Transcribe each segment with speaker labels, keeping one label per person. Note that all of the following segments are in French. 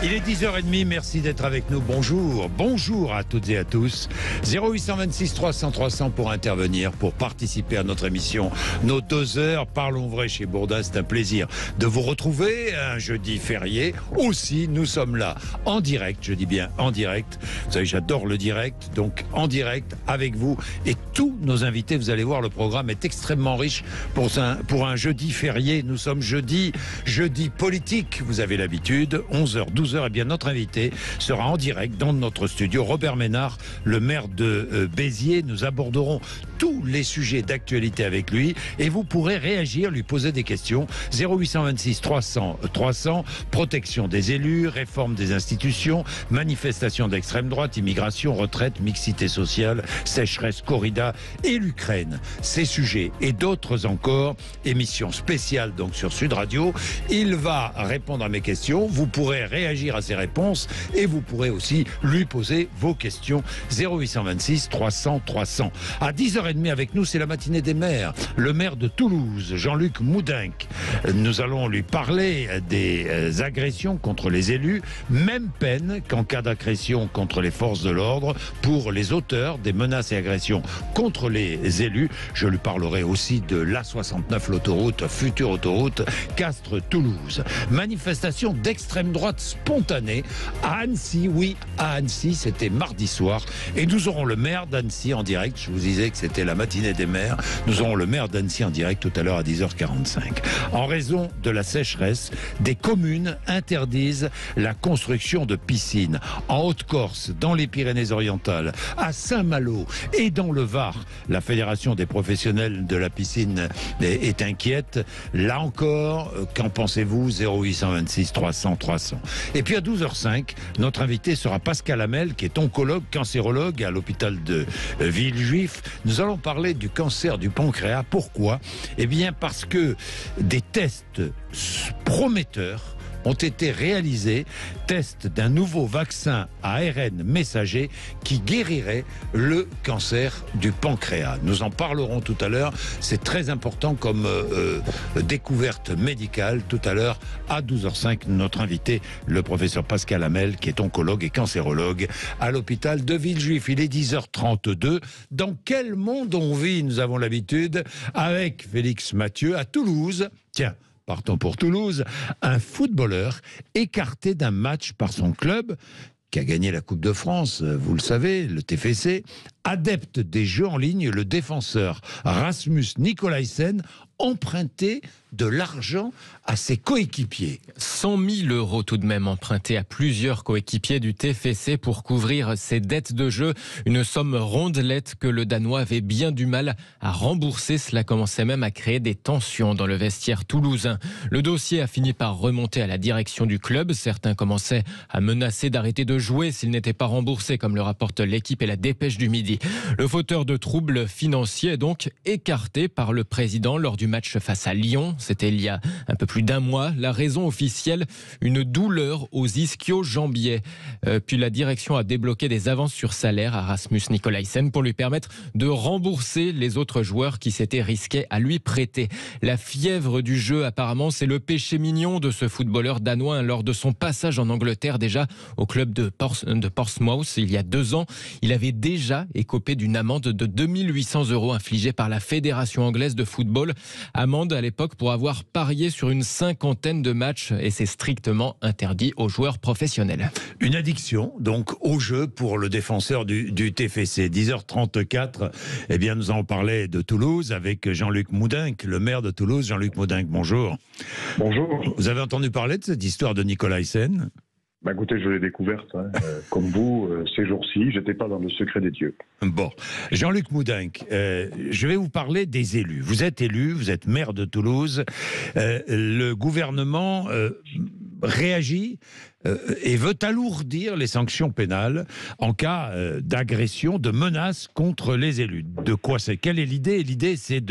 Speaker 1: Il est 10h30, merci d'être avec nous. Bonjour à toutes et à tous. 0826 300 300 pour intervenir, pour participer à notre émission. Nos 2 heures, parlons vrai chez Bourdin, c'est un plaisir de vous retrouver un jeudi férié. Aussi, nous sommes là en direct, je dis bien en direct. Vous savez, j'adore le direct, donc en direct avec vous et tous nos invités. Vous allez voir, le programme est extrêmement riche pour un jeudi férié. Nous sommes jeudi politique, vous avez l'habitude, 11h, 12h. Et bien, notre invité sera en direct dans notre studio, Robert Ménard, le maire de Béziers. Nous aborderons tous les sujets d'actualité avec lui et vous pourrez réagir, lui poser des questions. 0826 300 300, protection des élus, réforme des institutions, manifestation d'extrême droite, immigration, retraite, mixité sociale, sécheresse, corrida et l'Ukraine. Ces sujets et d'autres encore, émission spéciale donc sur Sud Radio. Il va répondre à mes questions, vous pourrez réagir à ses réponses et vous pourrez aussi lui poser vos questions. 0826 300 300. À 10h30 avec nous, c'est la matinée des maires. Le maire de Toulouse, Jean-Luc Moudenc. Nous allons lui parler des agressions contre les élus. Même peine qu'en cas d'agression contre les forces de l'ordre pour les auteurs des menaces et agressions contre les élus. Je lui parlerai aussi de l'A69, l'autoroute, future autoroute Castres-Toulouse. Manifestation d'extrême droite spontanée à Annecy. Oui, à Annecy, c'était mardi soir. Et nous aurons le maire d'Annecy en direct. Je vous disais que c'était la matinée des maires. Nous aurons le maire d'Annecy en direct tout à l'heure à 10h45. En raison de la sécheresse, des communes interdisent la construction de piscines. En Haute-Corse, dans les Pyrénées-Orientales, à Saint-Malo et dans le Var, la Fédération des professionnels de la piscine est inquiète. Là encore, qu'en pensez-vous? 0826 300 300. Et puis à 12h05, notre invité sera Pascal Hamel, qui est oncologue, cancérologue à l'hôpital de Villejuif. Nous allons parler du cancer du pancréas. Pourquoi? Eh bien parce que des tests prometteurs ont été réalisés, tests d'un nouveau vaccin à ARN messager qui guérirait le cancer du pancréas. Nous en parlerons tout à l'heure, c'est très important comme découverte médicale. Tout à l'heure, à 12h05, notre invité, le professeur Pascal Hamel, qui est oncologue et cancérologue à l'hôpital de Villejuif. Il est 10h32. Dans quel monde on vit? Nous avons l'habitude, avec Félix Mathieu, à Toulouse. Tiens, partons pour Toulouse, un footballeur écarté d'un match par son club, qui a gagné la Coupe de France, vous le savez, le TFC, adepte des jeux en ligne, le défenseur Rasmus Nikolaisen, emprunté de l'argent à ses coéquipiers.
Speaker 2: 100 000 € tout de même empruntés à plusieurs coéquipiers du TFC pour couvrir ses dettes de jeu. Une somme rondelette que le Danois avait bien du mal à rembourser. Cela commençait même à créer des tensions dans le vestiaire toulousain. Le dossier a fini par remonter à la direction du club. Certains commençaient à menacer d'arrêter de jouer s'il n'était pas remboursé, comme le rapporte l'équipe et la Dépêche du Midi. Le fauteur de troubles financiers est donc écarté par le président lors du match face à Lyon. C'était il y a un peu plus d'un mois. La raison officielle, une douleur aux ischio-jambiers. Puis la direction a débloqué des avances sur salaire à Rasmus Nikolaisen pour lui permettre de rembourser les autres joueurs qui s'étaient risqués à lui prêter. La fièvre du jeu, apparemment, c'est le péché mignon de ce footballeur danois. Lors de son passage en Angleterre, déjà au club de Portsmouth, il y a 2 ans, il avait déjà écopé d'une amende de 2 800 € infligée par la Fédération anglaise de football. Amende à l'époque pour avoir parié sur une 50aine de matchs et c'est strictement interdit aux joueurs professionnels.
Speaker 1: Une addiction donc au jeu pour le défenseur du TFC. 10h34, eh bien nous allons parler de Toulouse avec Jean-Luc Moudenc, le maire de Toulouse. Jean-Luc Moudenc, bonjour.
Speaker 3: Bonjour.
Speaker 1: Vous avez entendu parler de cette histoire de Nikolaisen?
Speaker 3: Bah écoutez, je l'ai découverte, comme vous, ces jours-ci. J'étais pas dans le secret des dieux.
Speaker 1: Bon, Jean-Luc Moudenc, je vais vous parler des élus. Vous êtes élu, vous êtes maire de Toulouse. Le gouvernement réagit et veut alourdir les sanctions pénales en cas d'agression, de menace contre les élus. De quoi c'est? Quelle est l'idée? L'idée, c'est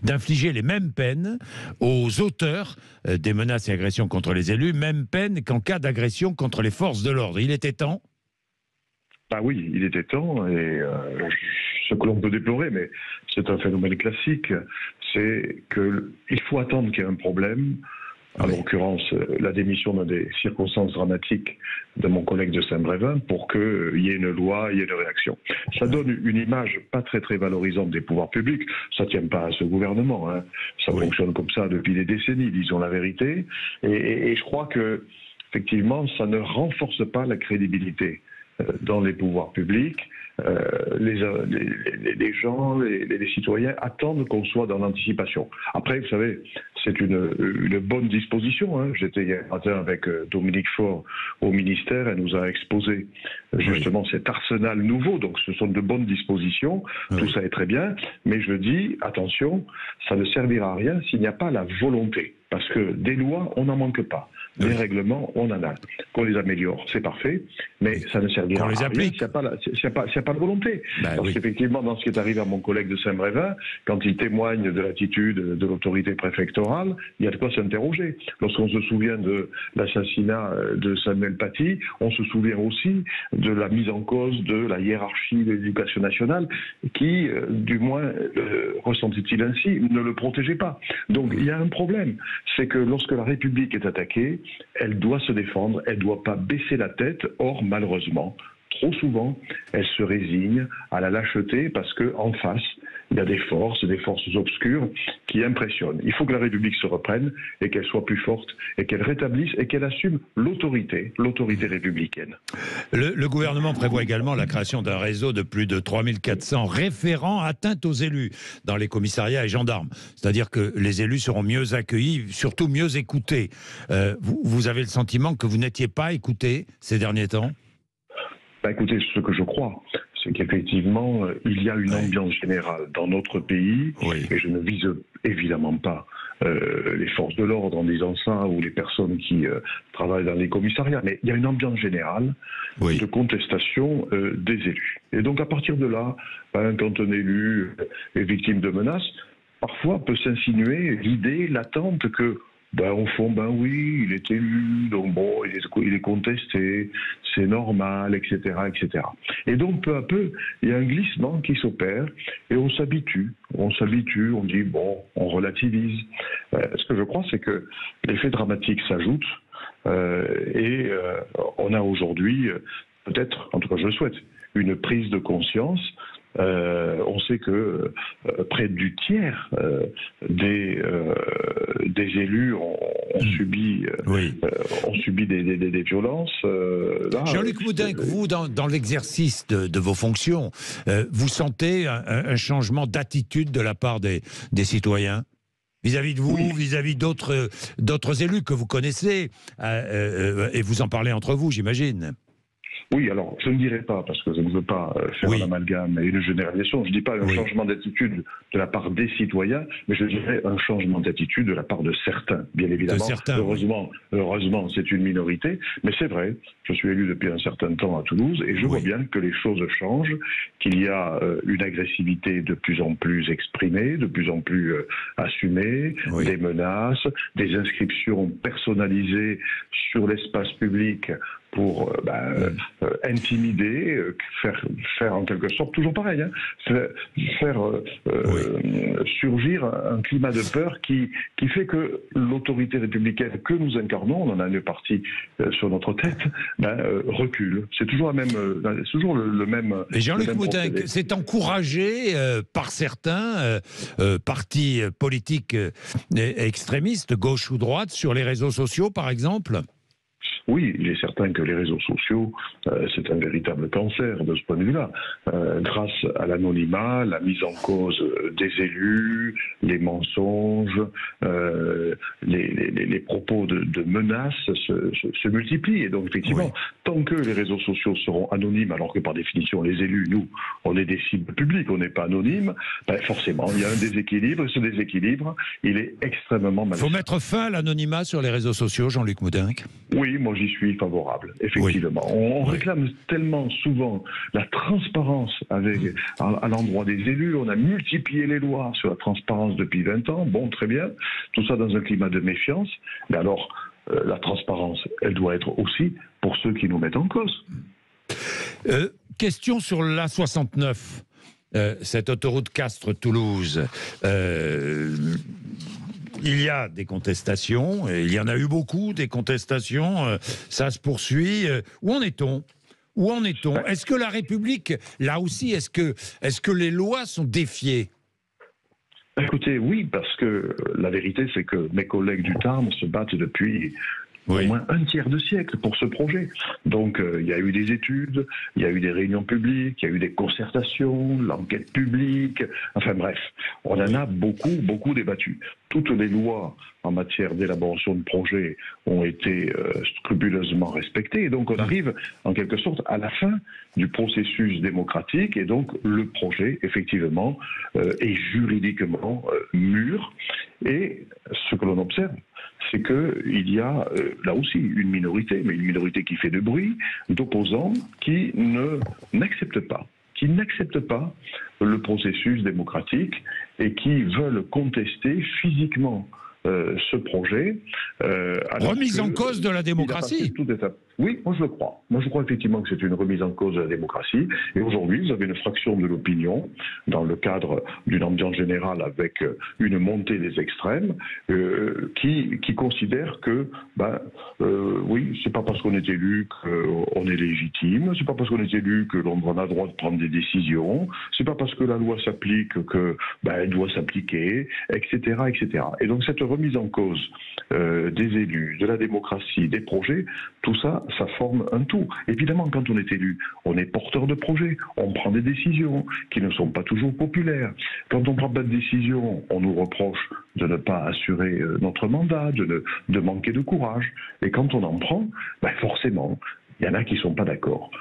Speaker 1: d'infliger les mêmes peines aux auteurs des menaces et agressions contre les élus, même peine qu'en cas d'agression contre les forces de l'ordre. Il était temps?
Speaker 3: Ah oui, il était temps, et ce que l'on peut déplorer, mais c'est un phénomène classique, c'est qu'il faut attendre qu'il y ait un problème en l'occurrence la démission dans des circonstances dramatiques de mon collègue de Saint-Brévin, pour qu'il y ait une loi, il y ait une réaction. Ça donne une image pas très très valorisante des pouvoirs publics. Ça ne tient pas à ce gouvernement, hein. Ça fonctionne comme ça depuis des décennies, disons la vérité. Et je crois que effectivement, ça ne renforce pas la crédibilité dans les pouvoirs publics. Les gens, les citoyens attendent qu'on soit dans l'anticipation. Après, vous savez, c'est une bonne disposition, hein. J'étais hier matin avec Dominique Faure au ministère, elle nous a exposé justement cet arsenal nouveau, donc ce sont de bonnes dispositions, tout ça est très bien, mais je dis, attention, ça ne servira à rien s'il n'y a pas la volonté, parce que des lois, on n'en manque pas. Des règlements, on en a. Qu'on les améliore, c'est parfait, mais ça ne servira à rien s'il n'y a pas de volonté. Parce qu'effectivement, dans ce qui est arrivé à mon collègue de Saint-Brévin, quand il témoigne de l'attitude de l'autorité préfectorale, il y a de quoi s'interroger. Lorsqu'on se souvient de l'assassinat de Samuel Paty, on se souvient aussi de la mise en cause de la hiérarchie de l'éducation nationale qui, du moins, ressentit-il ainsi, ne le protégeait pas. Donc il y a un problème, c'est que lorsque la République est attaquée, elle doit se défendre, elle ne doit pas baisser la tête. Or, malheureusement, trop souvent, elle se résigne à la lâcheté parce qu'en face, il y a des forces obscures qui impressionnent. Il faut que la République se reprenne et qu'elle soit plus forte et qu'elle rétablisse et qu'elle assume l'autorité républicaine.
Speaker 1: Le gouvernement prévoit également la création d'un réseau de plus de 3400 référents atteintes aux élus dans les commissariats et gendarmes. C'est-à-dire que les élus seront mieux accueillis, surtout mieux écoutés. Vous avez le sentiment que vous n'étiez pas écouté ces derniers temps ?
Speaker 3: Écoutez, ce que je crois, c'est qu'effectivement, il y a une ambiance générale dans notre pays, et je ne vise évidemment pas les forces de l'ordre en disant ça, ou les personnes qui travaillent dans les commissariats, mais il y a une ambiance générale de contestation des élus. Et donc à partir de là, quand un élu est victime de menaces, parfois peut s'insinuer l'idée, l'attente que au fond, oui, il est élu, donc bon, il est contesté, c'est normal, etc., etc. Et donc, peu à peu, il y a un glissement qui s'opère et on s'habitue, on dit, bon, on relativise. Ce que je crois, c'est que les faits dramatiques s'ajoutent et on a aujourd'hui, peut-être, en tout cas je le souhaite, une prise de conscience. On sait que près du tiers des élus ont subi des violences.
Speaker 1: Jean-Luc Moudenc, vous, dans l'exercice de vos fonctions, vous sentez un changement d'attitude de la part des citoyens vis-à-vis de vous, vis-à-vis d'autres élus que vous connaissez, et vous en parlez entre vous, j'imagine.
Speaker 3: Oui, alors, je ne dirais pas, parce que je ne veux pas faire un amalgame et une généralisation, je ne dis pas un changement d'attitude de la part des citoyens, mais je dirais un changement d'attitude de la part de certains, bien évidemment. Heureusement, c'est une minorité, mais c'est vrai, je suis élu depuis un certain temps à Toulouse, et je vois bien que les choses changent, qu'il y a une agressivité de plus en plus exprimée, de plus en plus assumée, des menaces, des inscriptions personnalisées sur l'espace public pour intimider, faire en quelque sorte, toujours pareil, faire surgir un climat de peur qui fait que l'autorité républicaine que nous incarnons, on en a une partie sur notre tête, recule. C'est toujours le même.
Speaker 1: Et Jean-Luc Moudenc, c'est encouragé par certains partis politiques extrémistes, gauche ou droite, sur les réseaux sociaux, par exemple ?
Speaker 3: Oui, il est certain que les réseaux sociaux, c'est un véritable cancer de ce point de vue-là. Grâce à l'anonymat, la mise en cause des élus, les mensonges, les propos de menaces se multiplient. Et donc, effectivement, tant que les réseaux sociaux seront anonymes, alors que par définition, les élus, nous, on est des cibles publiques, on n'est pas anonymes, forcément, il y a un déséquilibre. Et ce déséquilibre, il est extrêmement malsain.
Speaker 1: Il faut mettre fin à l'anonymat sur les réseaux sociaux, Jean-Luc Moudenc.
Speaker 3: Oui, moi j'y suis favorable, effectivement. On réclame tellement souvent la transparence à l'endroit des élus. On a multiplié les lois sur la transparence depuis 20 ans. Bon, très bien. Tout ça dans un climat de méfiance. Mais alors, la transparence, elle doit être aussi pour ceux qui nous mettent en cause.
Speaker 1: Question sur l'A69. Cette autoroute Castres-Toulouse. il y a des contestations, et il y en a eu beaucoup, des contestations, ça se poursuit. Où en est-on? Où en est-on? Est-ce que la République, là aussi, est-ce que les lois sont défiées?
Speaker 3: Écoutez, oui, parce que la vérité, c'est que mes collègues du Tarn se battent depuis au moins un tiers de siècle pour ce projet. Donc, il y a eu des études, il y a eu des réunions publiques, il y a eu des concertations, l'enquête publique, enfin bref, on en a beaucoup débattu. Toutes les lois en matière d'élaboration de projets ont été scrupuleusement respectées, et donc on arrive en quelque sorte à la fin du processus démocratique, et donc le projet, effectivement, est juridiquement mûr, et ce que l'on observe, c'est qu'il y a là aussi une minorité, mais une minorité qui fait de bruit, d'opposants qui n'acceptent pas le processus démocratique et qui veulent contester physiquement ce projet.
Speaker 1: Remise en cause de la démocratie.
Speaker 3: Oui, moi je le crois. Moi je crois effectivement que c'est une remise en cause de la démocratie. Et aujourd'hui, vous avez une fraction de l'opinion, dans le cadre d'une ambiance générale avec une montée des extrêmes, qui considère que, oui, c'est pas parce qu'on est élu qu'on est légitime, c'est pas parce qu'on est élu que l'on a le droit de prendre des décisions, c'est pas parce que la loi s'applique que elle doit s'appliquer, etc., etc. Et donc cette remise en cause des élus, de la démocratie, des projets, tout ça, ça forme un tout. Évidemment, quand on est élu, on est porteur de projets, on prend des décisions qui ne sont pas toujours populaires. Quand on ne prend pas de décision, on nous reproche de ne pas assurer notre mandat, de manquer de courage. Et quand on en prend, forcément, il y en a qui ne sont pas d'accord.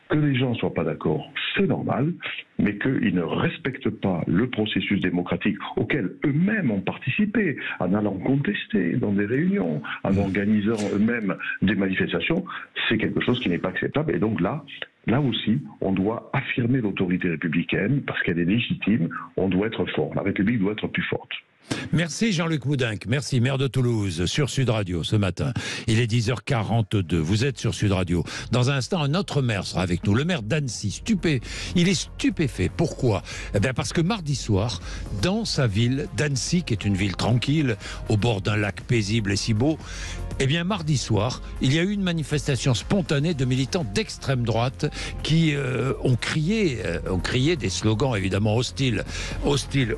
Speaker 3: Que les gens ne soient pas d'accord, c'est normal, mais qu'ils ne respectent pas le processus démocratique auquel eux-mêmes ont participé, en allant contester dans des réunions, en organisant eux-mêmes des manifestations, c'est quelque chose qui n'est pas acceptable. Et donc là aussi, on doit affirmer l'autorité républicaine, parce qu'elle est légitime, on doit être fort. La République doit être plus forte.
Speaker 1: Merci Jean-Luc Moudinque, merci, maire de Toulouse, sur Sud Radio ce matin. Il est 10h42, vous êtes sur Sud Radio. Dans un instant, un autre maire sera avec nous, le maire d'Annecy, il est stupéfait. Pourquoi? Parce que mardi soir, dans sa ville d'Annecy, qui est une ville tranquille, au bord d'un lac paisible et si beau, mardi soir, il y a eu une manifestation spontanée de militants d'extrême droite qui ont crié des slogans évidemment hostiles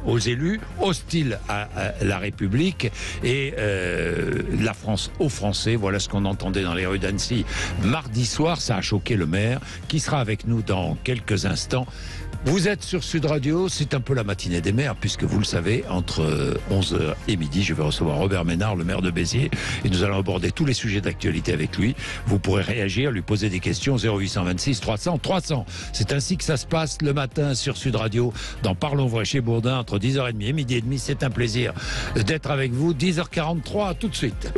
Speaker 1: aux élus, hostiles à la République et la France aux Français. Voilà ce qu'on entendait dans les rues d'Annecy mardi soir. Ça a choqué le maire qui sera avec nous dans quelques instants. Vous êtes sur Sud Radio, c'est un peu la matinée des maires, puisque vous le savez, entre 11h et midi, je vais recevoir Robert Ménard, le maire de Béziers, et nous allons aborder tous les sujets d'actualité avec lui. Vous pourrez réagir, lui poser des questions, 0826 300 300. C'est ainsi que ça se passe le matin sur Sud Radio, dans Parlons Vrai chez Bourdin, entre 10h30 et midi et demi. C'est un plaisir d'être avec vous. 10h43, tout de suite.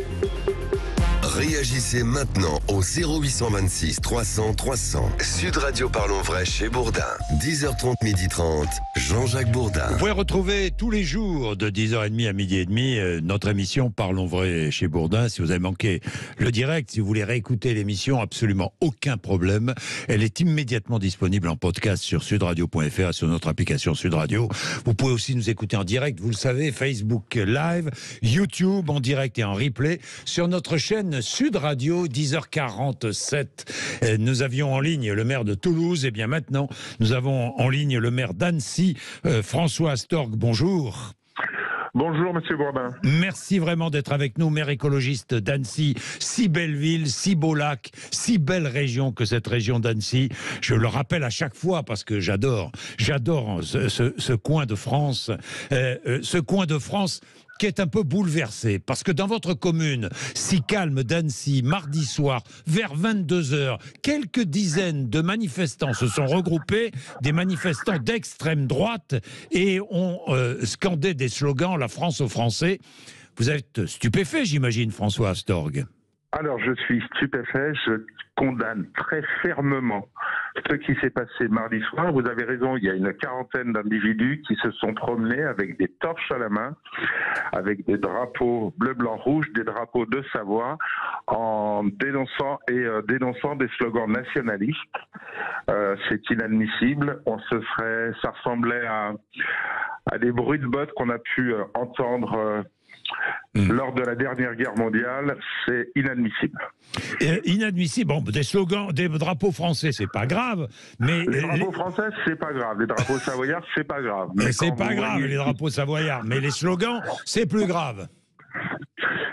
Speaker 4: Réagissez maintenant au 0826 300 300. Sud Radio Parlons Vrai chez Bourdin. 10h30, 12h30. Jean-Jacques Bourdin.
Speaker 1: Vous pouvez retrouver tous les jours de 10h30 à midi et demi notre émission Parlons Vrai chez Bourdin. Si vous avez manqué le direct, si vous voulez réécouter l'émission, absolument aucun problème. Elle est immédiatement disponible en podcast sur sudradio.fr, sur notre application Sud Radio. Vous pouvez aussi nous écouter en direct, vous le savez, Facebook Live, YouTube en direct et en replay, sur notre chaîne Sud Radio, 10h47. Nous avions en ligne le maire de Toulouse, et bien maintenant, nous avons en ligne le maire d'Annecy, François Astorg. Bonjour.
Speaker 5: Bonjour, monsieur Bourdin.
Speaker 1: Merci vraiment d'être avec nous, maire écologiste d'Annecy. Si belle ville, si beau lac, si belle région que cette région d'Annecy. Je le rappelle à chaque fois parce que j'adore ce coin de France. Ce coin de France qui est un peu bouleversé, parce que dans votre commune, si calme d'Annecy, mardi soir, vers 22h, quelques dizaines de manifestants se sont regroupés, des manifestants d'extrême droite, et ont scandé des slogans « La France aux Français ». Vous êtes stupéfait, j'imagine, François Astorg.
Speaker 5: Alors, je suis stupéfait, je condamne très fermement ce qui s'est passé mardi soir. Vous avez raison, il y a une quarantaine d'individus qui se sont promenés avec des torches à la main, avec des drapeaux bleu, blanc, rouge, des drapeaux de Savoie, en dénonçant des slogans nationalistes. C'est inadmissible. Ça ressemblait à des bruits de bottes qu'on a pu entendre lors de la dernière guerre mondiale, c'est inadmissible.
Speaker 1: Inadmissible. Bon, des slogans, des drapeaux français, c'est pas grave, mais
Speaker 5: les drapeaux français, c'est pas grave. Les drapeaux savoyards, c'est pas grave.
Speaker 1: Mais c'est pas grave, les drapeaux savoyards. Mais les slogans, c'est plus grave.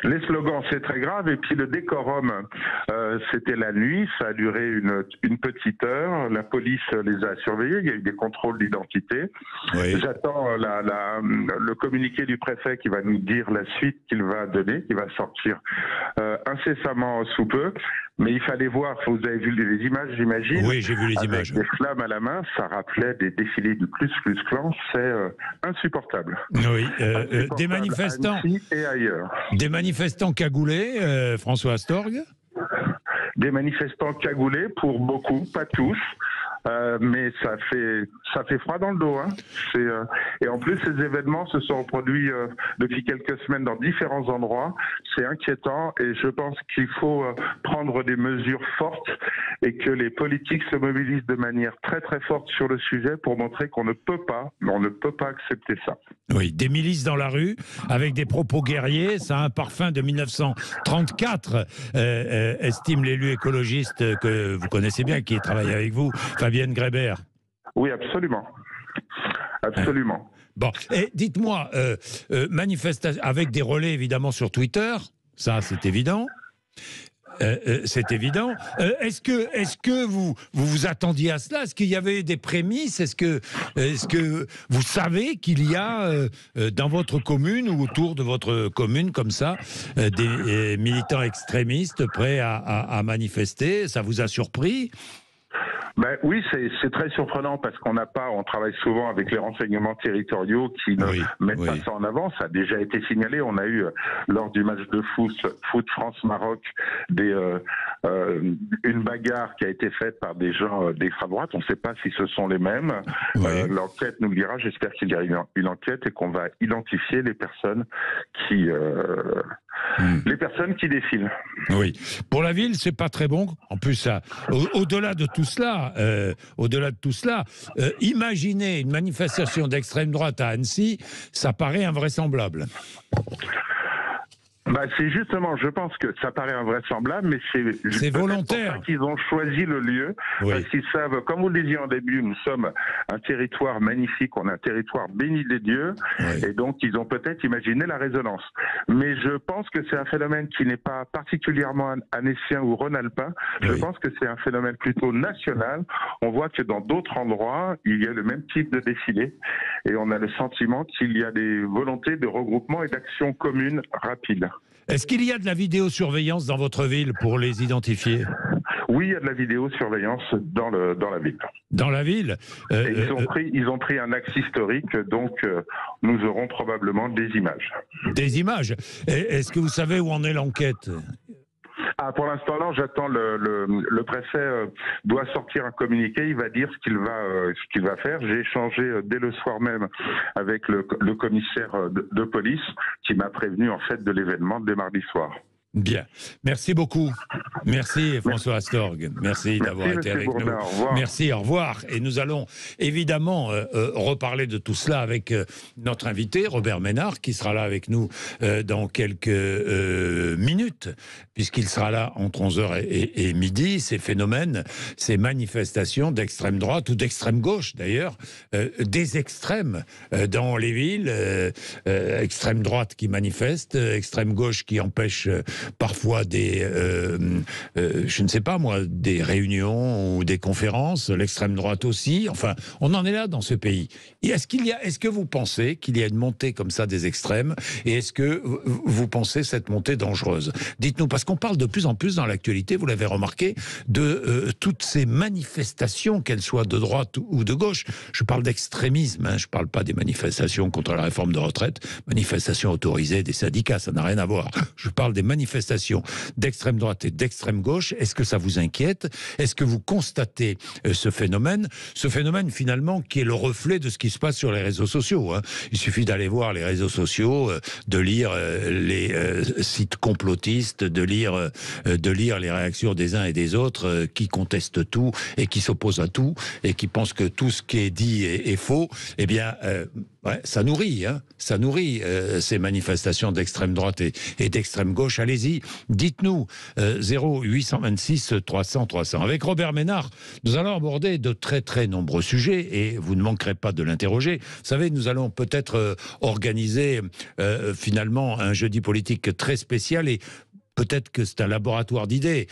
Speaker 5: Les slogans, c'est très grave. Et puis le décorum, c'était la nuit. Ça a duré une petite heure. La police les a surveillés. Il y a eu des contrôles d'identité. Oui. J'attends le communiqué du préfet qui va nous dire la suite qu'il va donner, qui va sortir incessamment sous peu. Mais il fallait voir, vous avez vu les images, j'imagine.
Speaker 1: Oui, j'ai vu les images.
Speaker 5: Des flammes à la main, ça rappelait des défilés du Ku Klux Klan. C'est insupportable.
Speaker 1: Oui,
Speaker 5: insupportable
Speaker 1: des manifestants.
Speaker 5: À Annecy et ailleurs.
Speaker 1: Des manifestants cagoulés, François Astorg.
Speaker 5: Des manifestants cagoulés pour beaucoup, pas tous. Mais ça fait froid dans le dos. Hein. Et en plus, ces événements se sont reproduits depuis quelques semaines dans différents endroits. C'est inquiétant et je pense qu'il faut prendre des mesures fortes et que les politiques se mobilisent de manière très très forte sur le sujet pour montrer qu'on ne peut pas accepter ça.
Speaker 1: Oui, des milices dans la rue avec des propos guerriers, ça a un parfum de 1934, estime l'élu écologiste que vous connaissez bien, qui travaille avec vous, Fabienne Grébert.
Speaker 5: Oui, absolument. Absolument.
Speaker 1: Bon, et dites-moi, manifestation avec des relais évidemment sur Twitter, ça c'est évident. C'est évident. Est-ce que vous attendiez à cela? Est-ce qu'il y avait des prémices? Est-ce que vous savez qu'il y a dans votre commune ou autour de votre commune comme ça des militants extrémistes prêts à manifester? Ça vous a surpris?
Speaker 5: Ben oui, c'est très surprenant parce qu'on travaille souvent avec les renseignements territoriaux qui ne mettent pas ça en avant. Ça a déjà été signalé. On a eu lors du match de foot France-Maroc une bagarre qui a été faite par des gens d'extrême droite. On ne sait pas si ce sont les mêmes. L'enquête nous le dira. J'espère qu'il y a une enquête et qu'on va identifier les personnes qui défilent. Oui.
Speaker 1: Pour la ville, c'est pas très bon. En plus, au-delà de tout cela, imaginez une manifestation d'extrême droite à Annecy, ça paraît invraisemblable.
Speaker 5: C'est justement, je pense que ça paraît invraisemblable, mais c'est
Speaker 1: volontaire.
Speaker 5: Pour ça qu'ils ont choisi le lieu, parce qu'ils savent, comme vous le disiez en début, nous sommes un territoire magnifique, on est un territoire béni des dieux, et donc ils ont peut-être imaginé la résonance. Mais je pense que c'est un phénomène qui n'est pas particulièrement annécien ou rhône-alpin, je pense que c'est un phénomène plutôt national. On voit que dans d'autres endroits, il y a le même type de défilé, et on a le sentiment qu'il y a des volontés de regroupement et d'action commune rapide.
Speaker 1: Est-ce qu'il y a de la vidéosurveillance dans votre ville pour les identifier?
Speaker 5: Oui, il y a de la vidéosurveillance dans la ville.
Speaker 1: Dans la ville
Speaker 5: ils ont pris un axe historique, donc nous aurons probablement des images.
Speaker 1: Des images. Est-ce que vous savez où en est l'enquête?
Speaker 5: Pour l'instant, non, j'attends le préfet doit sortir un communiqué, il va dire ce qu'il va faire. J'ai échangé dès le soir même avec le commissaire de police qui m'a prévenu en fait de l'événement dès mardi soir.
Speaker 1: Bien. Merci beaucoup. Merci François Astorg. Merci d'avoir été avec nous.
Speaker 5: Au revoir.
Speaker 1: Merci, au revoir. Et nous allons évidemment reparler de tout cela avec notre invité, Robert Ménard, qui sera là avec nous dans quelques minutes, puisqu'il sera là entre 11h et midi. Ces phénomènes, ces manifestations d'extrême droite ou d'extrême gauche d'ailleurs, des extrêmes dans les villes, extrême droite qui manifeste, extrême gauche qui empêche parfois je ne sais pas moi, des réunions ou des conférences, l'extrême droite aussi. Enfin, on en est là dans ce pays. Et est-ce que vous pensez qu'il y a une montée comme ça des extrêmes? Et est-ce que vous pensez cette montée dangereuse? Dites-nous, parce qu'on parle de plus en plus dans l'actualité, vous l'avez remarqué, de toutes ces manifestations, qu'elles soient de droite ou de gauche. Je parle d'extrémisme, je ne parle pas des manifestations contre la réforme de retraite, manifestations autorisées des syndicats, ça n'a rien à voir. Je parle des manifestations d'extrême droite et d'extrême gauche. Est-ce que ça vous inquiète? Est-ce que vous constatez ce phénomène finalement qui est le reflet de ce qui se passe sur les réseaux sociaux, hein. Il suffit d'aller voir les réseaux sociaux, de lire les sites complotistes, de lire les réactions des uns et des autres qui contestent tout et qui s'opposent à tout et qui pensent que tout ce qui est dit est faux. Eh bien, Ouais, ça nourrit, ces manifestations d'extrême droite et d'extrême gauche. Allez-y, dites-nous 0826 300 300. Avec Robert Ménard, nous allons aborder de très très nombreux sujets et vous ne manquerez pas de l'interroger. Vous savez, nous allons peut-être organiser finalement un jeudi politique très spécial et peut-être que c'est un laboratoire d'idées.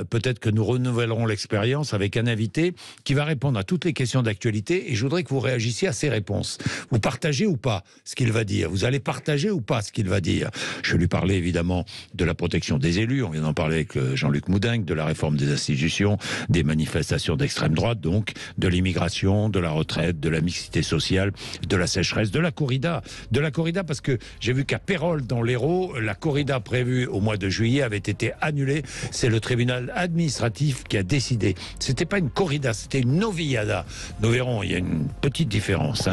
Speaker 1: Peut-être que nous renouvellerons l'expérience avec un invité qui va répondre à toutes les questions d'actualité. Et je voudrais que vous réagissiez à ces réponses. Vous partagez ou pas ce qu'il va dire? Vous allez partager ou pas ce qu'il va dire? Je vais lui parler évidemment de la protection des élus. On vient d'en parler avec Jean-Luc Moudingue, de la réforme des institutions, des manifestations d'extrême droite, donc de l'immigration, de la retraite, de la mixité sociale, de la sécheresse, de la corrida. De la corrida parce que j'ai vu qu'à Pérols, dans l'Hérault, la corrida prévue au mois de juillet avait été annulée. C'est le tribunal administratif qui a décidé. C'était pas une corrida, c'était une novillada. Nous verrons, il y a une petite différence.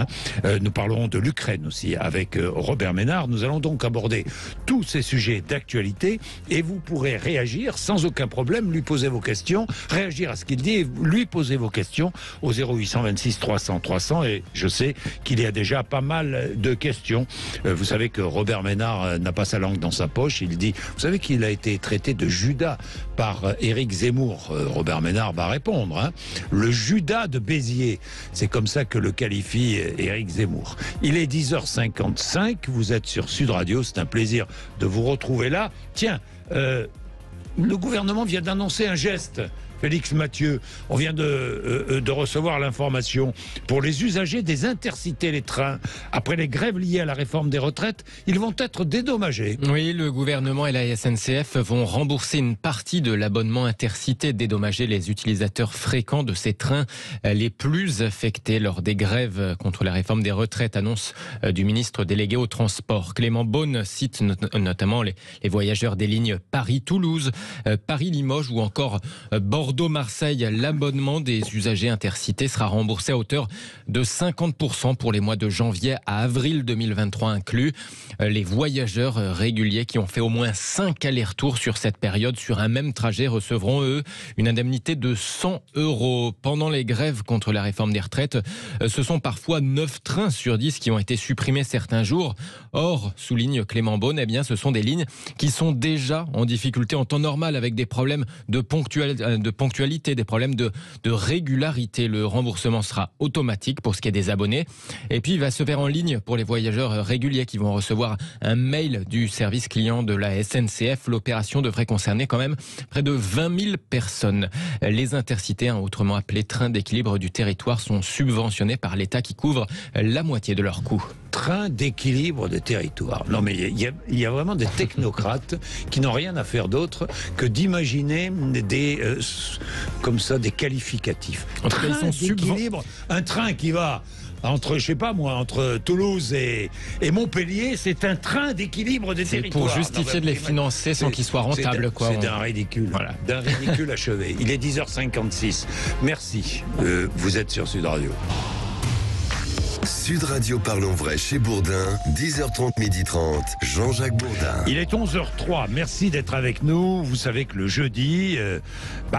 Speaker 1: Nous parlerons de l'Ukraine aussi avec Robert Ménard. Nous allons donc aborder tous ces sujets d'actualité et vous pourrez réagir sans aucun problème, lui poser vos questions, réagir à ce qu'il dit et lui poser vos questions au 0826 300 300 et je sais qu'il y a déjà pas mal de questions. Vous savez que Robert Ménard n'a pas sa langue dans sa poche. Il dit, vous savez qu'il a été traité de Judas par Éric Zemmour. Robert Ménard va répondre. Le Judas de Béziers. C'est comme ça que le qualifie Éric Zemmour. Il est 10h55. Vous êtes sur Sud Radio. C'est un plaisir de vous retrouver là. Tiens, le gouvernement vient d'annoncer un geste. Félix Mathieu, on vient de recevoir l'information. Pour les usagers des Intercités, les trains, après les grèves liées à la réforme des retraites, ils vont être dédommagés.
Speaker 2: Oui, le gouvernement et la SNCF vont rembourser une partie de l'abonnement Intercité, dédommager les utilisateurs fréquents de ces trains les plus affectés lors des grèves contre la réforme des retraites, annonce du ministre délégué au transport. Clément Beaune cite notamment les voyageurs des lignes Paris-Toulouse, Paris-Limoges ou encore Bordeaux-Marseille. L'abonnement des usagers Intercités sera remboursé à hauteur de 50% pour les mois de janvier à avril 2023 inclus. Les voyageurs réguliers qui ont fait au moins 5 allers-retours sur cette période sur un même trajet recevront, eux, une indemnité de 100 €. Pendant les grèves contre la réforme des retraites, ce sont parfois 9 trains sur 10 qui ont été supprimés certains jours. Or, souligne Clément Beaune, eh bien, ce sont des lignes qui sont déjà en difficulté en temps normal avec des problèmes de ponctualité, des problèmes de régularité. Le remboursement sera automatique pour ce qui est des abonnés. Et puis, il va se faire en ligne pour les voyageurs réguliers qui vont recevoir un mail du service client de la SNCF. L'opération devrait concerner quand même près de 20 000 personnes. Les Intercités, autrement appelés trains d'équilibre du territoire, sont subventionnés par l'État qui couvre la moitié de leurs coûts.
Speaker 1: Train d'équilibre des territoires. Non mais il y a vraiment des technocrates qui n'ont rien à faire d'autre que d'imaginer comme ça des qualificatifs. Train d'équilibre, un train qui va entre, je sais pas moi, entre Toulouse et Montpellier, c'est un train d'équilibre des territoires.
Speaker 2: Pour justifier de les financer sans qu'ils soient rentables, quoi.
Speaker 1: C'est d'un ridicule,
Speaker 2: voilà.
Speaker 1: D'un ridicule achevé. Il est 10h56. Merci. Vous êtes sur Sud Radio.
Speaker 4: Sud Radio Parlons Vrai chez Bourdin, 10h30, 12h30, Jean-Jacques Bourdin.
Speaker 1: Il est 11h03, merci d'être avec nous. Vous savez que le jeudi,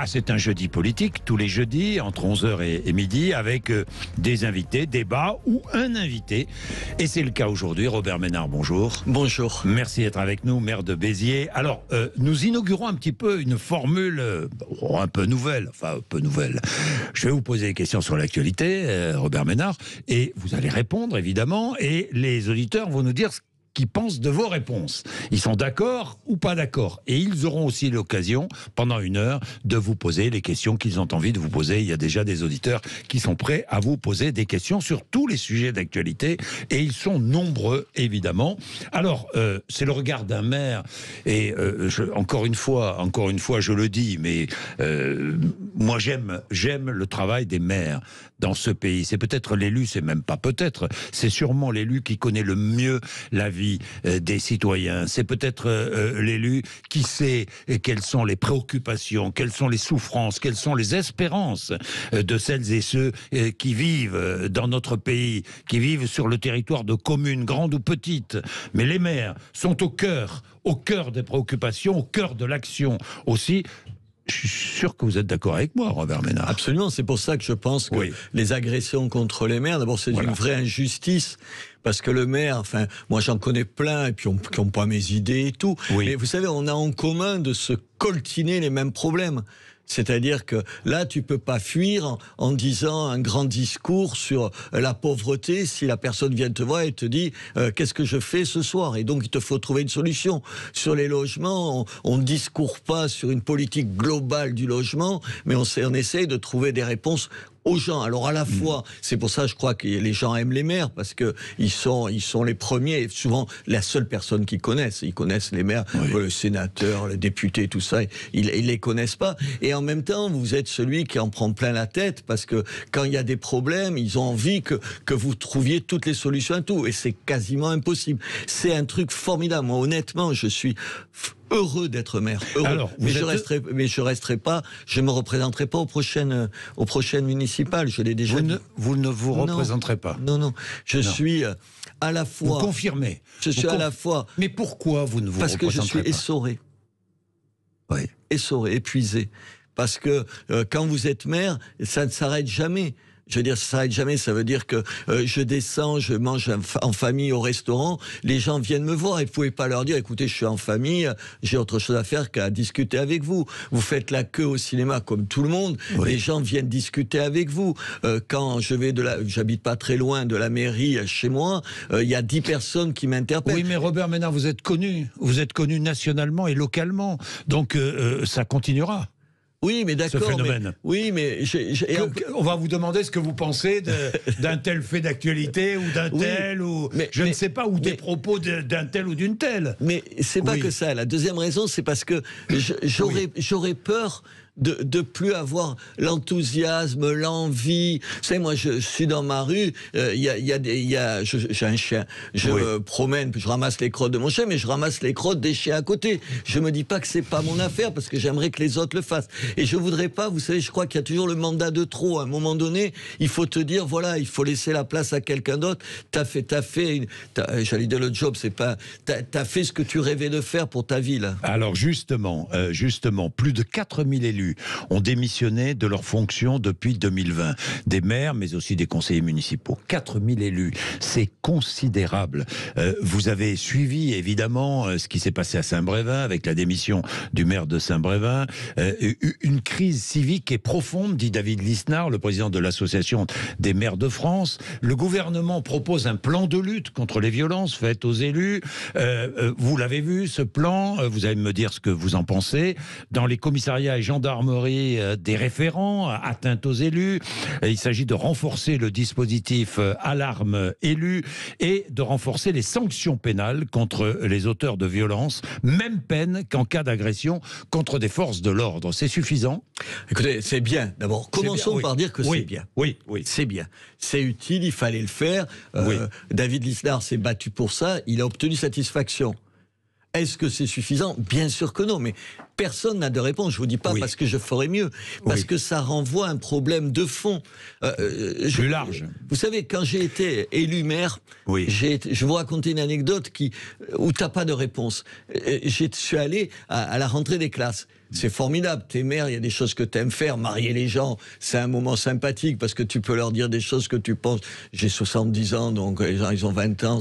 Speaker 1: c'est un jeudi politique, tous les jeudis, entre 11h et midi, avec des invités, débats ou un invité. Et c'est le cas aujourd'hui. Robert Ménard, bonjour.
Speaker 6: Bonjour.
Speaker 1: Merci d'être avec nous, maire de Béziers. Alors, nous inaugurons un petit peu une formule un peu nouvelle. Je vais vous poser des questions sur l'actualité, Robert Ménard, et vous allez répondre, évidemment, et les auditeurs vont nous dire ce qu'ils pensent de vos réponses. Ils sont d'accord ou pas d'accord. Et ils auront aussi l'occasion, pendant une heure, de vous poser les questions qu'ils ont envie de vous poser. Il y a déjà des auditeurs qui sont prêts à vous poser des questions sur tous les sujets d'actualité. Et ils sont nombreux, évidemment. Alors, c'est le regard d'un maire. Et encore une fois, je le dis, mais moi, j'aime le travail des maires dans ce pays. C'est peut-être l'élu, c'est même pas peut-être, c'est sûrement l'élu qui connaît le mieux la vie des citoyens. C'est peut-être l'élu qui sait quelles sont les préoccupations, quelles sont les souffrances, quelles sont les espérances de celles et ceux qui vivent dans notre pays, qui vivent sur le territoire de communes, grandes ou petites. Mais les maires sont au cœur des préoccupations, au cœur de l'action aussi. Je suis sûr que vous êtes d'accord avec moi, Robert Ménard.
Speaker 6: Absolument, c'est pour ça que je pense que les agressions contre les maires, d'abord c'est une vraie injustice, parce que le maire, enfin, moi j'en connais plein, et puis qui n'ont pas mes idées et tout, mais vous savez, on a en commun de se coltiner les mêmes problèmes. C'est-à-dire que là, tu peux pas fuir en disant un grand discours sur la pauvreté si la personne vient te voir et te dit qu'est-ce que je fais ce soir. Et donc, il te faut trouver une solution. Sur les logements, on ne discourt pas sur une politique globale du logement, mais on essaye de trouver des réponses aux gens. Alors à la fois, c'est pour ça je crois que les gens aiment les maires, parce que ils sont les premiers, et souvent la seule personne qu'ils connaissent. Ils connaissent les maires, le sénateur, le député, tout ça, ils les connaissent pas. Et en même temps, vous êtes celui qui en prend plein la tête, parce que quand il y a des problèmes, ils ont envie que vous trouviez toutes les solutions à tout. Et c'est quasiment impossible. C'est un truc formidable. Moi, honnêtement, je suis heureux d'être maire. Heureux. Alors, mais je resterai pas, je me représenterai pas aux prochaines municipales. Je l'ai déjà dit.
Speaker 1: Vous ne vous représenterez pas.
Speaker 6: Non. Je suis à la fois.
Speaker 1: Vous confirmez.
Speaker 6: Je suis à la fois.
Speaker 1: Mais pourquoi vous ne vous représenterez pas?
Speaker 6: Parce que je suis essoré. Oui. Essoré, épuisé. Parce que quand vous êtes maire, ça ne s'arrête jamais. Je veux dire, ça s'arrête jamais. Ça veut dire que je descends, je mange en famille au restaurant, les gens viennent me voir et vous pouvez pas leur dire, écoutez, je suis en famille, j'ai autre chose à faire qu'à discuter avec vous. Vous faites la queue au cinéma comme tout le monde, les gens viennent discuter avec vous. Quand je vais j'habite pas très loin de la mairie chez moi, il y a 10 personnes qui m'interpellent.
Speaker 1: Oui, mais Robert Ménard, vous êtes connu nationalement et localement, donc ça continuera.
Speaker 6: Oui, mais d'accord.
Speaker 1: Ce phénomène.
Speaker 6: On
Speaker 1: va vous demander ce que vous pensez d'un tel fait d'actualité ou d'un tel, ou je ne sais pas, ou des propos d'un tel ou d'une telle.
Speaker 6: Mais c'est pas que ça. La deuxième raison, c'est parce que j'aurais peur de plus avoir l'enthousiasme, l'envie. Vous savez, moi, je suis dans ma rue, j'ai un chien, je me promène, puis je ramasse les crottes de mon chien, mais je ramasse les crottes des chiens à côté. Je me dis pas que c'est pas mon affaire, parce que j'aimerais que les autres le fassent. Et je voudrais pas, vous savez, je crois qu'il y a toujours le mandat de trop. À un moment donné, il faut te dire, voilà, il faut laisser la place à quelqu'un d'autre. J'allais dire le job, c'est pas, t'as fait ce que tu rêvais de faire pour ta ville.
Speaker 1: Alors justement, plus de 4000 élus ont démissionné de leurs fonctions depuis 2020. Des maires, mais aussi des conseillers municipaux. 4000 élus, c'est considérable. Vous avez suivi, évidemment, ce qui s'est passé à Saint-Brévin, avec la démission du maire de Saint-Brévin. Une crise civique est profonde, dit David Lisnard, le président de l'Association des maires de France. Le gouvernement propose un plan de lutte contre les violences faites aux élus. Vous l'avez vu, ce plan, vous allez me dire ce que vous en pensez. Dans les commissariats et gendarmeries, des référents atteintes aux élus. Il s'agit de renforcer le dispositif alarme élu et de renforcer les sanctions pénales contre les auteurs de violences, même peine qu'en cas d'agression contre des forces de l'ordre. C'est suffisant?
Speaker 6: Écoutez, c'est bien. D'abord, commençons par dire que c'est bien.
Speaker 1: Oui.
Speaker 6: C'est bien. C'est utile, il fallait le faire. David Lisnard s'est battu pour ça, il a obtenu satisfaction. Est-ce que c'est suffisant? Bien sûr que non, mais personne n'a de réponse. Je vous dis pas parce que je ferais mieux, parce que ça renvoie à un problème de fond.
Speaker 1: Plus large.
Speaker 6: Vous savez, quand j'ai été élu maire, je vais vous raconter une anecdote où t'as pas de réponse. Je suis allé à la rentrée des classes. C'est formidable, t'es maire, il y a des choses que t'aimes faire, marier les gens, c'est un moment sympathique parce que tu peux leur dire des choses que tu penses. J'ai 70 ans, donc les gens ils ont 20 ans,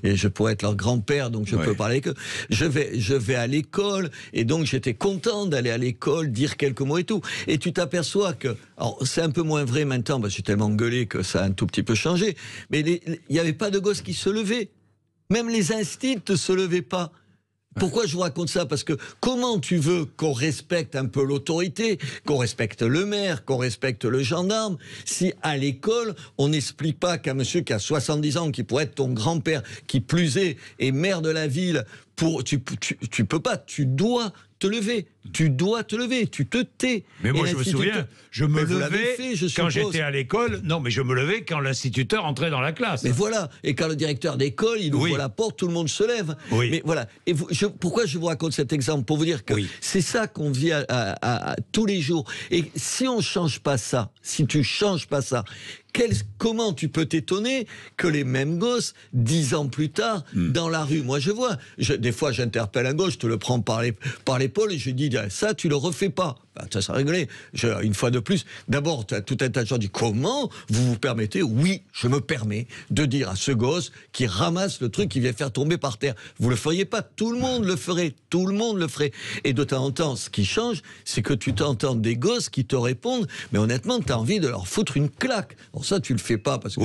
Speaker 6: et je pourrais être leur grand-père, donc je peux parler avec eux. Je vais à l'école, et donc j'étais content d'aller à l'école, dire quelques mots et tout. Et tu t'aperçois que, alors c'est un peu moins vrai maintenant, parce que j'ai tellement gueulé que ça a un tout petit peu changé, mais il n'y avait pas de gosses qui se levaient. Même les instits ne se levaient pas. Pourquoi je vous raconte ça? Parce que comment tu veux qu'on respecte un peu l'autorité, qu'on respecte le maire, qu'on respecte le gendarme, si à l'école, on n'explique pas qu'un monsieur qui a 70 ans, qui pourrait être ton grand-père, qui plus est maire de la ville, tu peux pas, tu dois te lever. Tu dois te lever, tu te tais.
Speaker 1: Mais moi, je me souviens, je me levais quand j'étais à l'école. Non, mais je me levais quand l'instituteur entrait dans la classe.
Speaker 6: Mais voilà, et quand le directeur d'école, il ouvre la porte, tout le monde se lève. Mais voilà. Et pourquoi je vous raconte cet exemple? Pour vous dire que c'est ça qu'on vit à tous les jours. Et si on change pas ça, si tu changes pas ça, comment tu peux t'étonner que les mêmes gosses, 10 ans plus tard, dans la rue, moi je vois, des fois j'interpelle un gosse, je te le prends par l'épaule et je dis, ça tu le refais pas. ça sera réglé. Une fois de plus, d'abord, tout un tas de gens disent comment vous vous permettez? Oui, je me permets de dire à ce gosse qui ramasse le truc, qui vient faire tomber par terre. Vous le feriez pas, tout le monde le ferait, tout le monde le ferait. Et de temps en temps, ce qui change, c'est que tu t'entends des gosses qui te répondent, mais honnêtement, tu as envie de leur foutre une claque. Bon, ça, tu le fais pas parce que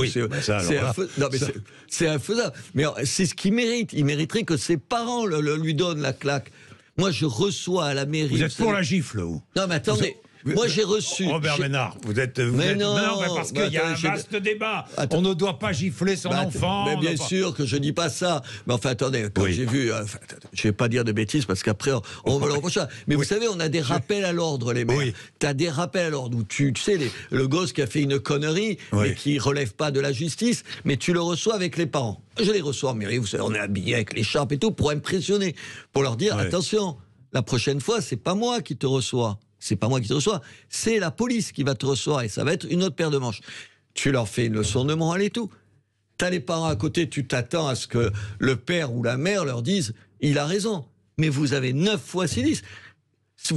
Speaker 6: c'est infaisable. Mais c'est ce qu'il mérite. Il mériterait que ses parents lui donnent la claque. Moi, je reçois à la mairie...
Speaker 1: Vous êtes pour la gifle, vous?
Speaker 6: Non, mais attendez... Moi, j'ai reçu...
Speaker 1: Robert Ménard, vous êtes... Non, mais parce qu'il y a un vaste débat. On ne doit pas gifler son enfant.
Speaker 6: Mais bien sûr que je dis pas ça. Mais enfin, attendez, quand j'ai vu... je vais pas dire de bêtises, parce qu'après, on me le reprochera. Mais vous savez, on a des rappels à l'ordre, les maires. Tu as des rappels à l'ordre où tu sais, le gosse qui a fait une connerie, mais qui relève pas de la justice, mais tu le reçois avec les parents. Je les reçois en mairie, vous savez, on est habillés avec l'écharpe et tout, pour impressionner, pour leur dire, attention, la prochaine fois, c'est pas moi qui te reçois. C'est pas moi qui te reçois, c'est la police qui va te recevoir et ça va être une autre paire de manches. Tu leur fais une leçon de morale et tout. T'as les parents à côté, tu t'attends à ce que le père ou la mère leur dise « il a raison ». Mais vous avez 9 fois 6.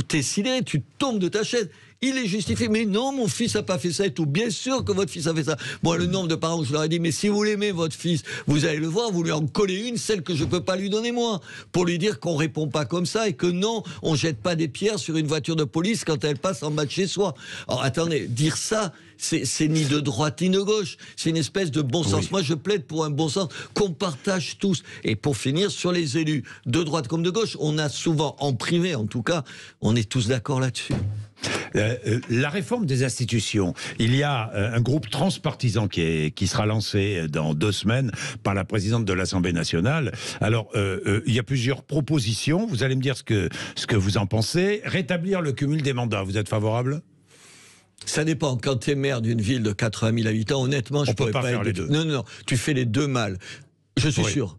Speaker 6: T'es sidéré, tu tombes de ta chaise. Il est justifié. Mais non, mon fils n'a pas fait ça et tout. Bien sûr que votre fils a fait ça. Moi, le nombre de parents où je leur ai dit, mais si vous l'aimez, votre fils, vous allez le voir, vous lui en collez une, celle que je ne peux pas lui donner moi, pour lui dire qu'on ne répond pas comme ça et que non, on ne jette pas des pierres sur une voiture de police quand elle passe en bas de chez soi. Alors attendez, dire ça, c'est ni de droite ni de gauche. C'est une espèce de bon sens. Moi, je plaide pour un bon sens qu'on partage tous. Et pour finir, sur les élus, de droite comme de gauche, on a souvent, en privé en tout cas, on est tous d'accord là-dessus.
Speaker 1: La réforme des institutions, il y a un groupe transpartisan qui sera lancé dans 2 semaines par la présidente de l'Assemblée nationale. Alors, il y a plusieurs propositions. Vous allez me dire ce que vous en pensez. Rétablir le cumul des mandats, vous êtes favorable ?
Speaker 6: Ça dépend. Quand tu es maire d'une ville de 80 000 habitants, honnêtement, je ne pourrais pas
Speaker 1: faire les deux.
Speaker 6: Non, tu fais les deux mal. Je suis sûr.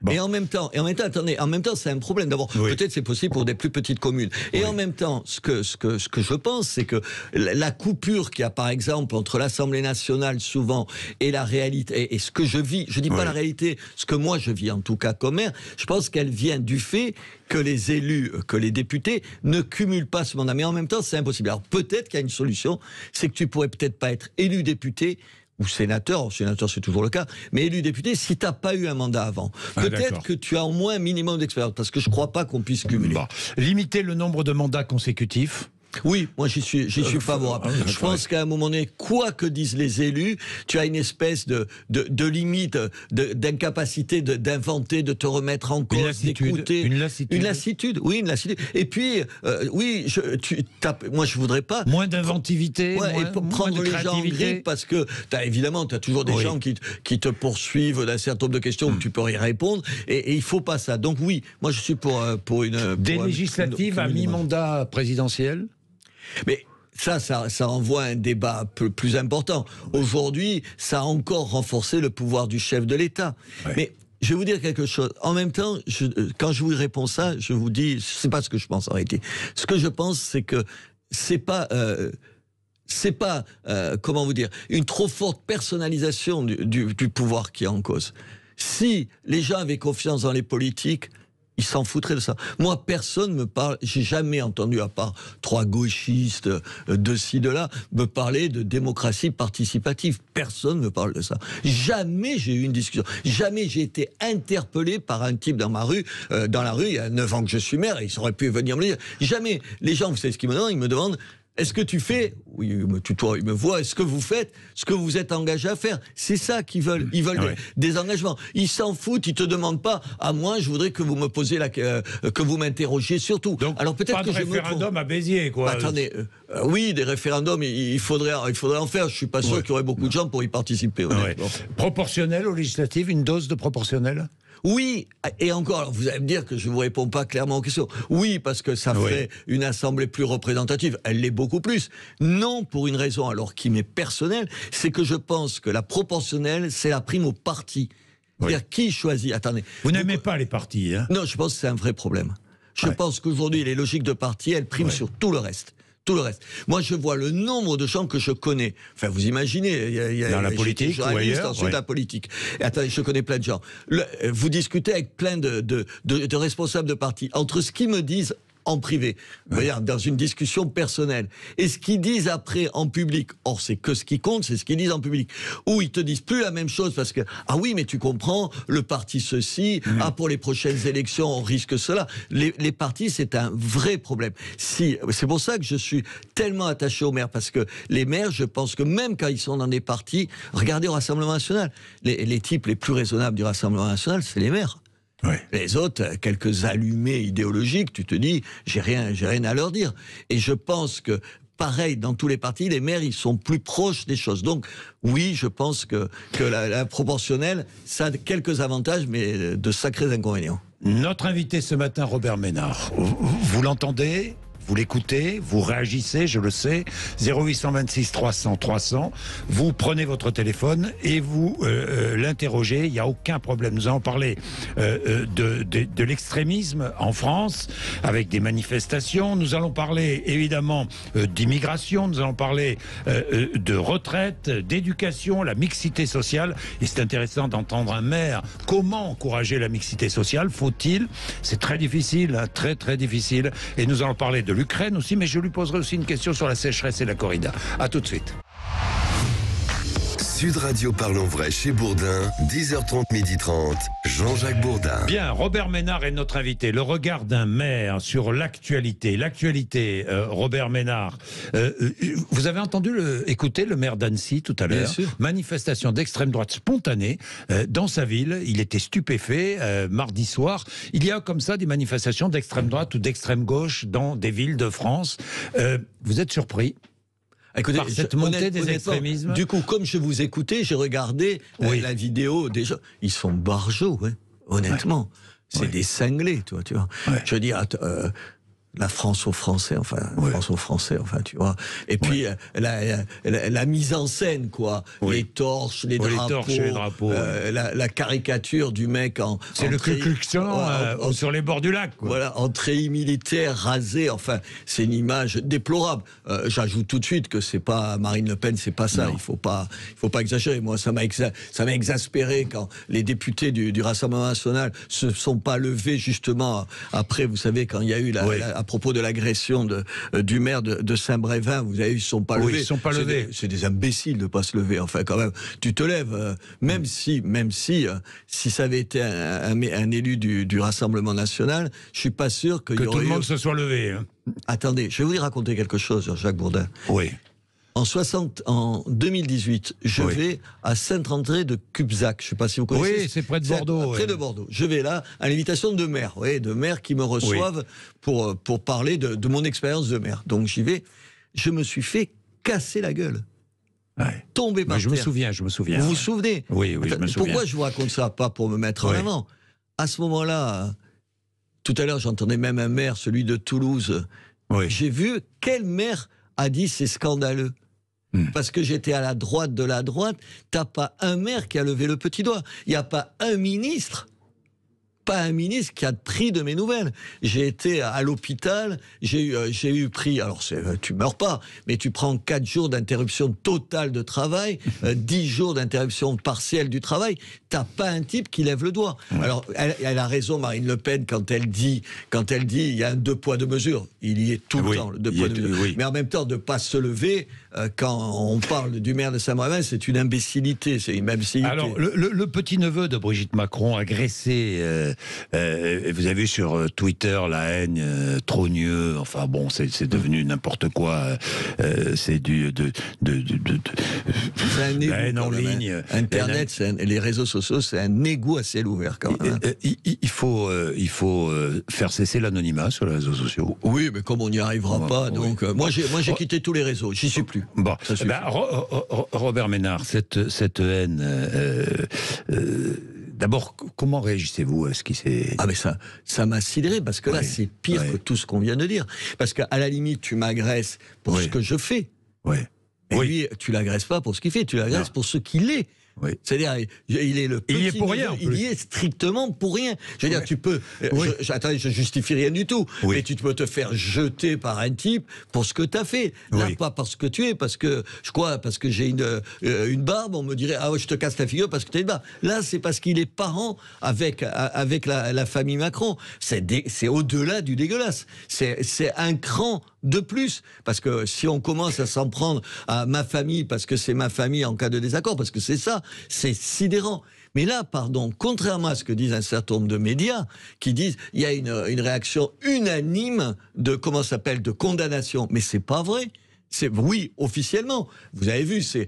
Speaker 6: Bon. Et en même temps, attendez, c'est un problème. D'abord, peut-être c'est possible pour des plus petites communes. Et en même temps, ce que je pense, c'est que la coupure qu'il y a, par exemple, entre l'Assemblée nationale, souvent, et la réalité, et ce que je vis, je dis pas la réalité, ce que moi je vis, en tout cas, comme maire, je pense qu'elle vient du fait que les élus, que les députés ne cumulent pas ce mandat. Mais en même temps, c'est impossible. Alors, peut-être qu'il y a une solution, c'est que tu pourrais peut-être pas être élu député, ou sénateur c'est toujours le cas, mais élu député si tu n'as pas eu un mandat avant. Peut-être que tu as au moins un minimum d'expérience, parce que je ne crois pas qu'on puisse cumuler.
Speaker 1: Bon. Limiter le nombre de mandats consécutifs.
Speaker 6: Oui, moi j'y suis favorable. Je pense qu'à un moment donné, quoi que disent les élus, tu as une espèce de limite, d'incapacité d'inventer, de te remettre en cause, d'écouter.
Speaker 1: Une lassitude.
Speaker 6: Une lassitude, oui, une lassitude. Et puis, moi je voudrais pas...
Speaker 1: Moins d'inventivité,
Speaker 6: prendre les gens en grippe, parce que évidemment, tu as toujours des gens qui te poursuivent d'un certain nombre de questions où tu peux y répondre, et il ne faut pas ça. Donc oui, moi je suis pour une...
Speaker 1: Des législatives à mi-mandat présidentiel.
Speaker 6: Mais ça renvoie à un débat plus important. Aujourd'hui, ça a encore renforcé le pouvoir du chef de l'État. Mais je vais vous dire quelque chose. En même temps, quand je vous réponds ça, je vous dis, c'est pas ce que je pense en réalité. Ce que je pense, c'est que c'est pas comment vous dire, une trop forte personnalisation du pouvoir qui est en cause. Si les gens avaient confiance dans les politiques, ils s'en foutraient de ça. Moi, personne me parle, j'ai jamais entendu, à part 3 gauchistes de ci, de là, me parler de démocratie participative. Personne ne me parle de ça. Jamais j'ai eu une discussion. Jamais j'ai été interpellé par un type dans la rue, il y a 9 ans que je suis maire, et ils auraient pu venir me le dire. Jamais. Les gens, vous savez ce qu'ils me demandent ? Ils me demandent, est-ce que tu fais, oui, ils me tutoient, ils me voient, est-ce que vous faites ce que vous êtes engagé à faire ? C'est ça qu'ils veulent. Ils veulent des engagements. Ils s'en foutent, ils te demandent pas, à moi, je voudrais que vous me posiez que vous m'interrogiez surtout.
Speaker 1: Donc, alors peut-être pas de référendum à Béziers, quoi.
Speaker 6: Attendez, oui, des référendums, il faudrait en faire. Je suis pas sûr qu'il y aurait beaucoup de gens pour y participer.
Speaker 1: Proportionnel aux législatives, une dose de proportionnel ?
Speaker 6: Oui, et encore, alors vous allez me dire que je ne vous réponds pas clairement aux questions. Oui, parce que ça ferait une assemblée plus représentative. Elle l'est beaucoup plus. Non, pour une raison alors qui m'est personnelle, c'est que je pense que la proportionnelle, c'est la prime au parti. C'est-à-dire qui choisit. Attendez.
Speaker 1: Vous n'aimez pas les partis, hein ?
Speaker 6: Non, je pense que c'est un vrai problème. Je pense qu'aujourd'hui, les logiques de parti, elles priment sur tout le reste. Tout le reste. Moi, je vois le nombre de gens que je connais. Enfin, vous imaginez, il y a
Speaker 1: dans la politique ou ailleurs,
Speaker 6: ensuite la politique. Et attendez, je connais plein de gens. Vous discutez avec plein de responsables de partis. Entre ce qu'ils me disent en privé, dans une discussion personnelle. Et ce qu'ils disent après en public, or c'est que ce qui compte, c'est ce qu'ils disent en public. Ou ils te disent plus la même chose parce que, ah oui, mais tu comprends, le parti ceci, pour les prochaines élections, on risque cela. Les partis, c'est un vrai problème. C'est pour ça que je suis tellement attaché aux maires, parce que les maires, je pense que même quand ils sont dans des partis, regardez au Rassemblement national, les types les plus raisonnables du Rassemblement national, c'est les maires. Oui. Les autres, quelques allumés idéologiques, tu te dis, j'ai rien à leur dire. Et je pense que, pareil, dans tous les partis, les maires, ils sont plus proches des choses. Donc, oui, je pense que la proportionnelle, ça a quelques avantages, mais de sacrés inconvénients.
Speaker 1: Notre invité ce matin, Robert Ménard, vous l'entendez ? Vous l'écoutez, vous réagissez, je le sais, 0826 300 300, vous prenez votre téléphone et vous l'interrogez, il n'y a aucun problème. Nous allons parler de l'extrémisme en France, avec des manifestations, nous allons parler évidemment d'immigration, nous allons parler de retraite, d'éducation, la mixité sociale, et c'est intéressant d'entendre un maire. Comment encourager la mixité sociale ? Faut-il ? C'est très difficile, hein, très très difficile, et nous allons parler de l'Ukraine aussi, mais je lui poserai aussi une question sur la sécheresse et la corrida. À tout de suite.
Speaker 4: Sud Radio Parlons Vrai chez Bourdin, 10h30, 12h30, Jean-Jacques Bourdin.
Speaker 1: Bien, Robert Ménard est notre invité. Le regard d'un maire sur l'actualité. L'actualité, Robert Ménard. Vous avez écouté le maire d'Annecy tout à l'heure. Manifestation d'extrême droite spontanée dans sa ville. Il était stupéfait mardi soir. Il y a comme ça des manifestations d'extrême droite ou d'extrême gauche dans des villes de France. Vous êtes surpris ? Écoutez, par cette montée des extrémismes.
Speaker 6: Du coup, comme je vous écoutais, j'ai regardé la vidéo des gens. Ils sont barjots, honnêtement. C'est des cinglés, tu vois. Je veux dire, la France aux Français, France aux Français, tu vois. Et puis, la mise en scène, quoi. Les torches, les drapeaux. La caricature du mec en...
Speaker 1: C'est le Ku Klux Klan sur les bords du lac, quoi.
Speaker 6: Voilà, en treillis militaire, rasé, c'est une image déplorable. J'ajoute tout de suite que c'est pas Marine Le Pen, c'est pas ça. Il faut pas exagérer. Moi, ça m'a exaspéré quand les députés du Rassemblement national se sont pas levés, justement, après, vous savez, quand il y a eu à propos de l'agression du maire de Saint-Brévin, vous avez vu, ils ne sont pas levés.
Speaker 1: Ils ne sont pas levés.
Speaker 6: C'est des imbéciles de ne pas se lever. Quand même, tu te lèves, même si ça avait été un élu du Rassemblement national, je ne suis pas sûr que
Speaker 1: tout le monde se soit levé. Hein.
Speaker 6: Attendez, je vais vous raconter quelque chose, Jacques Bourdin.
Speaker 1: Oui.
Speaker 6: En 2018, je vais à Saint-André de Cubzac. Je ne sais pas si vous connaissez.
Speaker 1: Oui, c'est près de Bordeaux.
Speaker 6: Près de Bordeaux. Je vais là à l'invitation de maires, de maires qui me reçoivent pour parler de mon expérience de maire. Donc j'y vais. Je me suis fait casser la gueule. Tomber par terre.
Speaker 1: Je me souviens.
Speaker 6: Vous vous souvenez ?
Speaker 1: Oui, je me souviens.
Speaker 6: Pourquoi je vous raconte ça ? Pas pour me mettre en avant. À ce moment-là, tout à l'heure, j'entendais même un maire, celui de Toulouse. J'ai vu quel maire a dit c'est scandaleux. Parce que j'étais à la droite de la droite, t'as pas un maire qui a levé le petit doigt. Il n'y a pas un ministre qui a pris de mes nouvelles. J'ai été à l'hôpital, j'ai eu pris, alors tu meurs pas, mais tu prends 4 jours d'interruption totale de travail, 10 jours d'interruption partielle du travail, t'as pas un type qui lève le doigt. Alors, elle a raison, Marine Le Pen, quand elle dit, il y a un 2 poids 2 mesures. Il y est tout le temps, le 2 poids 2 mesures. Mais en même temps, de pas se lever, quand on parle du maire de Saint-Brévin, c'est une imbécilité, c'est une imbécilité.
Speaker 1: Alors, le petit-neveu de Brigitte Macron, agressé, vous avez vu sur Twitter la haine, trogneux, c'est devenu n'importe quoi, c'est la haine en ligne.
Speaker 6: Internet, les réseaux sociaux, c'est un égout à ciel ouvert quand même.
Speaker 1: Il faut faire cesser l'anonymat sur les réseaux sociaux.
Speaker 6: Oui, mais comme on n'y arrivera pas, donc moi j'ai quitté tous les réseaux, j'y suis plus.
Speaker 1: Bon, Robert Ménard, cette haine, d'abord, comment réagissez-vous à ce qui s'est...
Speaker 6: Ah mais ça m'a sidéré, parce que là c'est pire que tout ce qu'on vient de dire. Parce qu'à la limite, tu m'agresses pour ce que je fais. Et lui, tu l'agresses pas pour ce qu'il fait, tu l'agresses pour ce qu'il est.
Speaker 1: Oui.
Speaker 6: C'est-à-dire, il est le petit.
Speaker 1: Il y est pour rien.
Speaker 6: Il y est strictement pour rien. Je veux dire, tu peux. Attendez, je justifie rien du tout. Oui. Mais tu peux te faire jeter par un type pour ce que tu as fait. Là, pas parce que tu es, parce que j'ai une barbe, on me dirait ah ouais, je te casse la figure parce que tu as une barbe. Là, c'est parce qu'il est parent avec la famille Macron. C'est au-delà du dégueulasse. C'est un cran de plus, parce que si on commence à s'en prendre à ma famille parce que c'est ma famille en cas de désaccord, parce que c'est ça, c'est sidérant. Mais là, pardon, contrairement à ce que disent un certain nombre de médias, qui disent il y a une réaction unanime de de condamnation, mais c'est pas vrai. C'est oui officiellement. Vous avez vu, c'est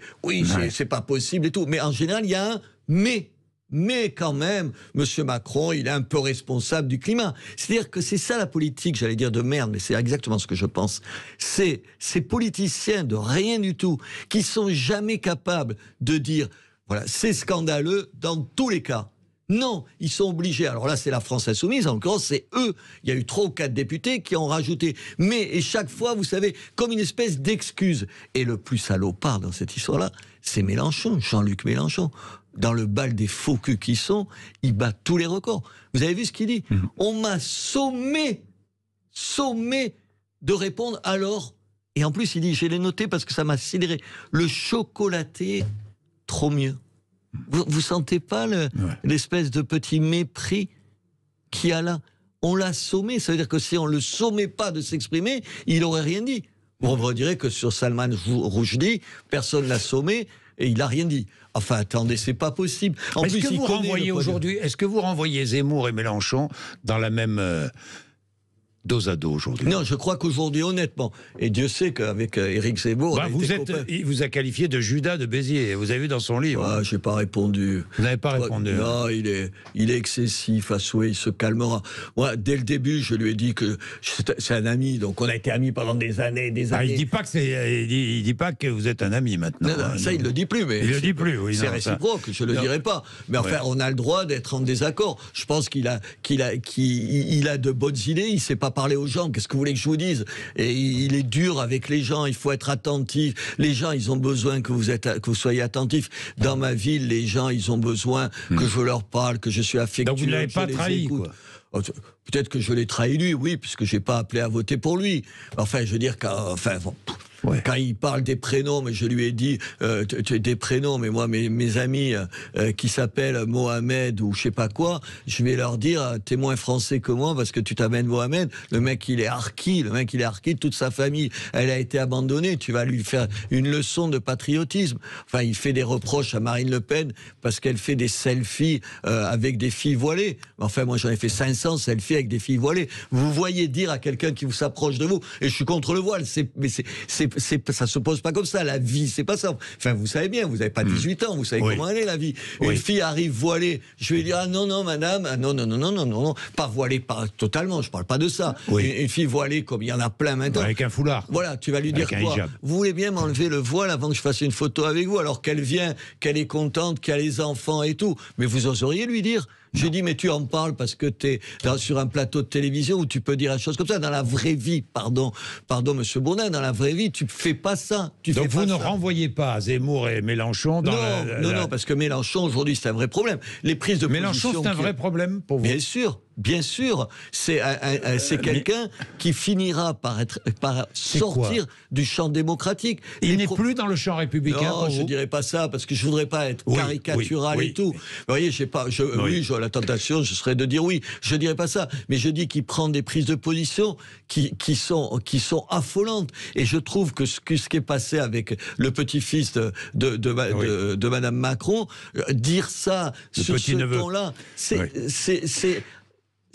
Speaker 6: pas possible et tout. Mais en général, il y a un mais. Mais quand même, M. Macron, il est un peu responsable du climat. C'est-à-dire que c'est ça la politique, j'allais dire de merde, mais c'est exactement ce que je pense. C'est ces politiciens de rien du tout, qui sont jamais capables de dire, voilà, c'est scandaleux dans tous les cas. Non, ils sont obligés. Alors là, c'est la France insoumise, en l'occurrence, c'est eux. Il y a eu 3 ou 4 députés qui ont rajouté. Et chaque fois, vous savez, comme une espèce d'excuse. Et le plus salopard dans cette histoire-là, c'est Mélenchon, Jean-Luc Mélenchon. Dans le bal des faux culs qui sont, il bat tous les records. Vous avez vu ce qu'il dit ? On m'a sommé de répondre alors. Et en plus, il dit, je l'ai noté parce que ça m'a sidéré. Le chocolaté, trop mieux. Vous sentez pas l'espèce de petit mépris qu'il y a là ? On l'a sommé, ça veut dire que si on le sommait pas de s'exprimer, il aurait rien dit. On me dirait que sur Salman Rushdie, personne l'a sommé et il a rien dit. Enfin, attendez, c'est pas possible.
Speaker 1: Est-ce que vous renvoyez Zemmour et Mélenchon dans la même dos à dos aujourd'hui?
Speaker 6: Non, je crois qu'aujourd'hui, honnêtement, et Dieu sait qu'avec Éric Zemmour...
Speaker 1: il vous a qualifié de Judas de Béziers, vous avez vu dans son livre.
Speaker 6: Ah, j'ai pas répondu.
Speaker 1: Vous n'avez pas répondu.
Speaker 6: Non, il est excessif, Assoué, il se calmera. Moi, dès le début, je lui ai dit que c'est un ami, donc on a été amis pendant des années, des années.
Speaker 1: Il dit pas que vous êtes un ami maintenant.
Speaker 6: Non, ça, il le dit plus, mais...
Speaker 1: Il le dit plus, oui.
Speaker 6: C'est réciproque, je le dirai pas. Mais enfin, on a le droit d'être en désaccord. Je pense qu'il a de bonnes idées, il sait pas parler aux gens, qu'est-ce que vous voulez que je vous dise? Et il est dur avec les gens, il faut être attentif. Les gens, ils ont besoin que vous soyez attentifs. Dans ma ville, les gens, ils ont besoin que je leur parle, que je suis affectueux.
Speaker 1: Donc vous ne l'avez pas trahi, quoi.
Speaker 6: Peut-être que je l'ai trahi lui, oui, puisque j'ai pas appelé à voter pour lui. Enfin, je veux dire quand il parle des prénoms, mais je lui ai dit des prénoms, mais moi mes amis qui s'appellent Mohamed ou je sais pas quoi, je vais leur dire t'es moins français que moi parce que tu t'amènes Mohamed. Le mec il est harki, toute sa famille elle a été abandonnée. Tu vas lui faire une leçon de patriotisme. Enfin, il fait des reproches à Marine Le Pen parce qu'elle fait des selfies avec des filles voilées. Enfin, moi j'en ai fait 500 selfies avec des filles voilées. Vous voyez dire à quelqu'un qui vous s'approche de vous, et je suis contre le voile, ça se pose pas comme ça, la vie, c'est pas ça. Enfin, vous savez bien, vous n'avez pas 18 ans, vous savez comment elle est, la vie. Une fille arrive voilée, je vais dire, ah non, madame, ah, non, pas voilée, pas totalement, je parle pas de ça. Une fille voilée, comme il y en a plein maintenant.
Speaker 1: Avec un foulard.
Speaker 6: Voilà, tu vas lui dire quoi? Vous voulez bien m'enlever le voile avant que je fasse une photo avec vous, alors qu'elle vient, qu'elle est contente, qu'elle a les enfants et tout. Mais vous oseriez lui dire? J'ai dit, mais tu en parles parce que tu es sur un plateau de télévision où tu peux dire une chose comme ça. Dans la vraie vie, pardon, monsieur Bourdin, dans la vraie vie, tu fais pas ça.
Speaker 1: Donc vous ne renvoyez pas Zemmour et Mélenchon dans
Speaker 6: Non, parce que Mélenchon, aujourd'hui, c'est un vrai problème. Les prises de position...
Speaker 1: Mélenchon, c'est un vrai problème pour vous?
Speaker 6: Bien sûr, c'est quelqu'un qui finira par sortir du champ démokratique.
Speaker 1: Il n'est plus dans le champ républicain.
Speaker 6: Non, je dirais pas ça parce que je voudrais pas être caricatural et tout. Vous voyez, j'ai la tentation, ce serait de dire oui. Je dirais pas ça, mais je dis qu'il prend des prises de position qui sont affolantes. Et je trouve que ce qui est passé avec le petit-fils de Madame Macron, dire ça sur ce ton-là,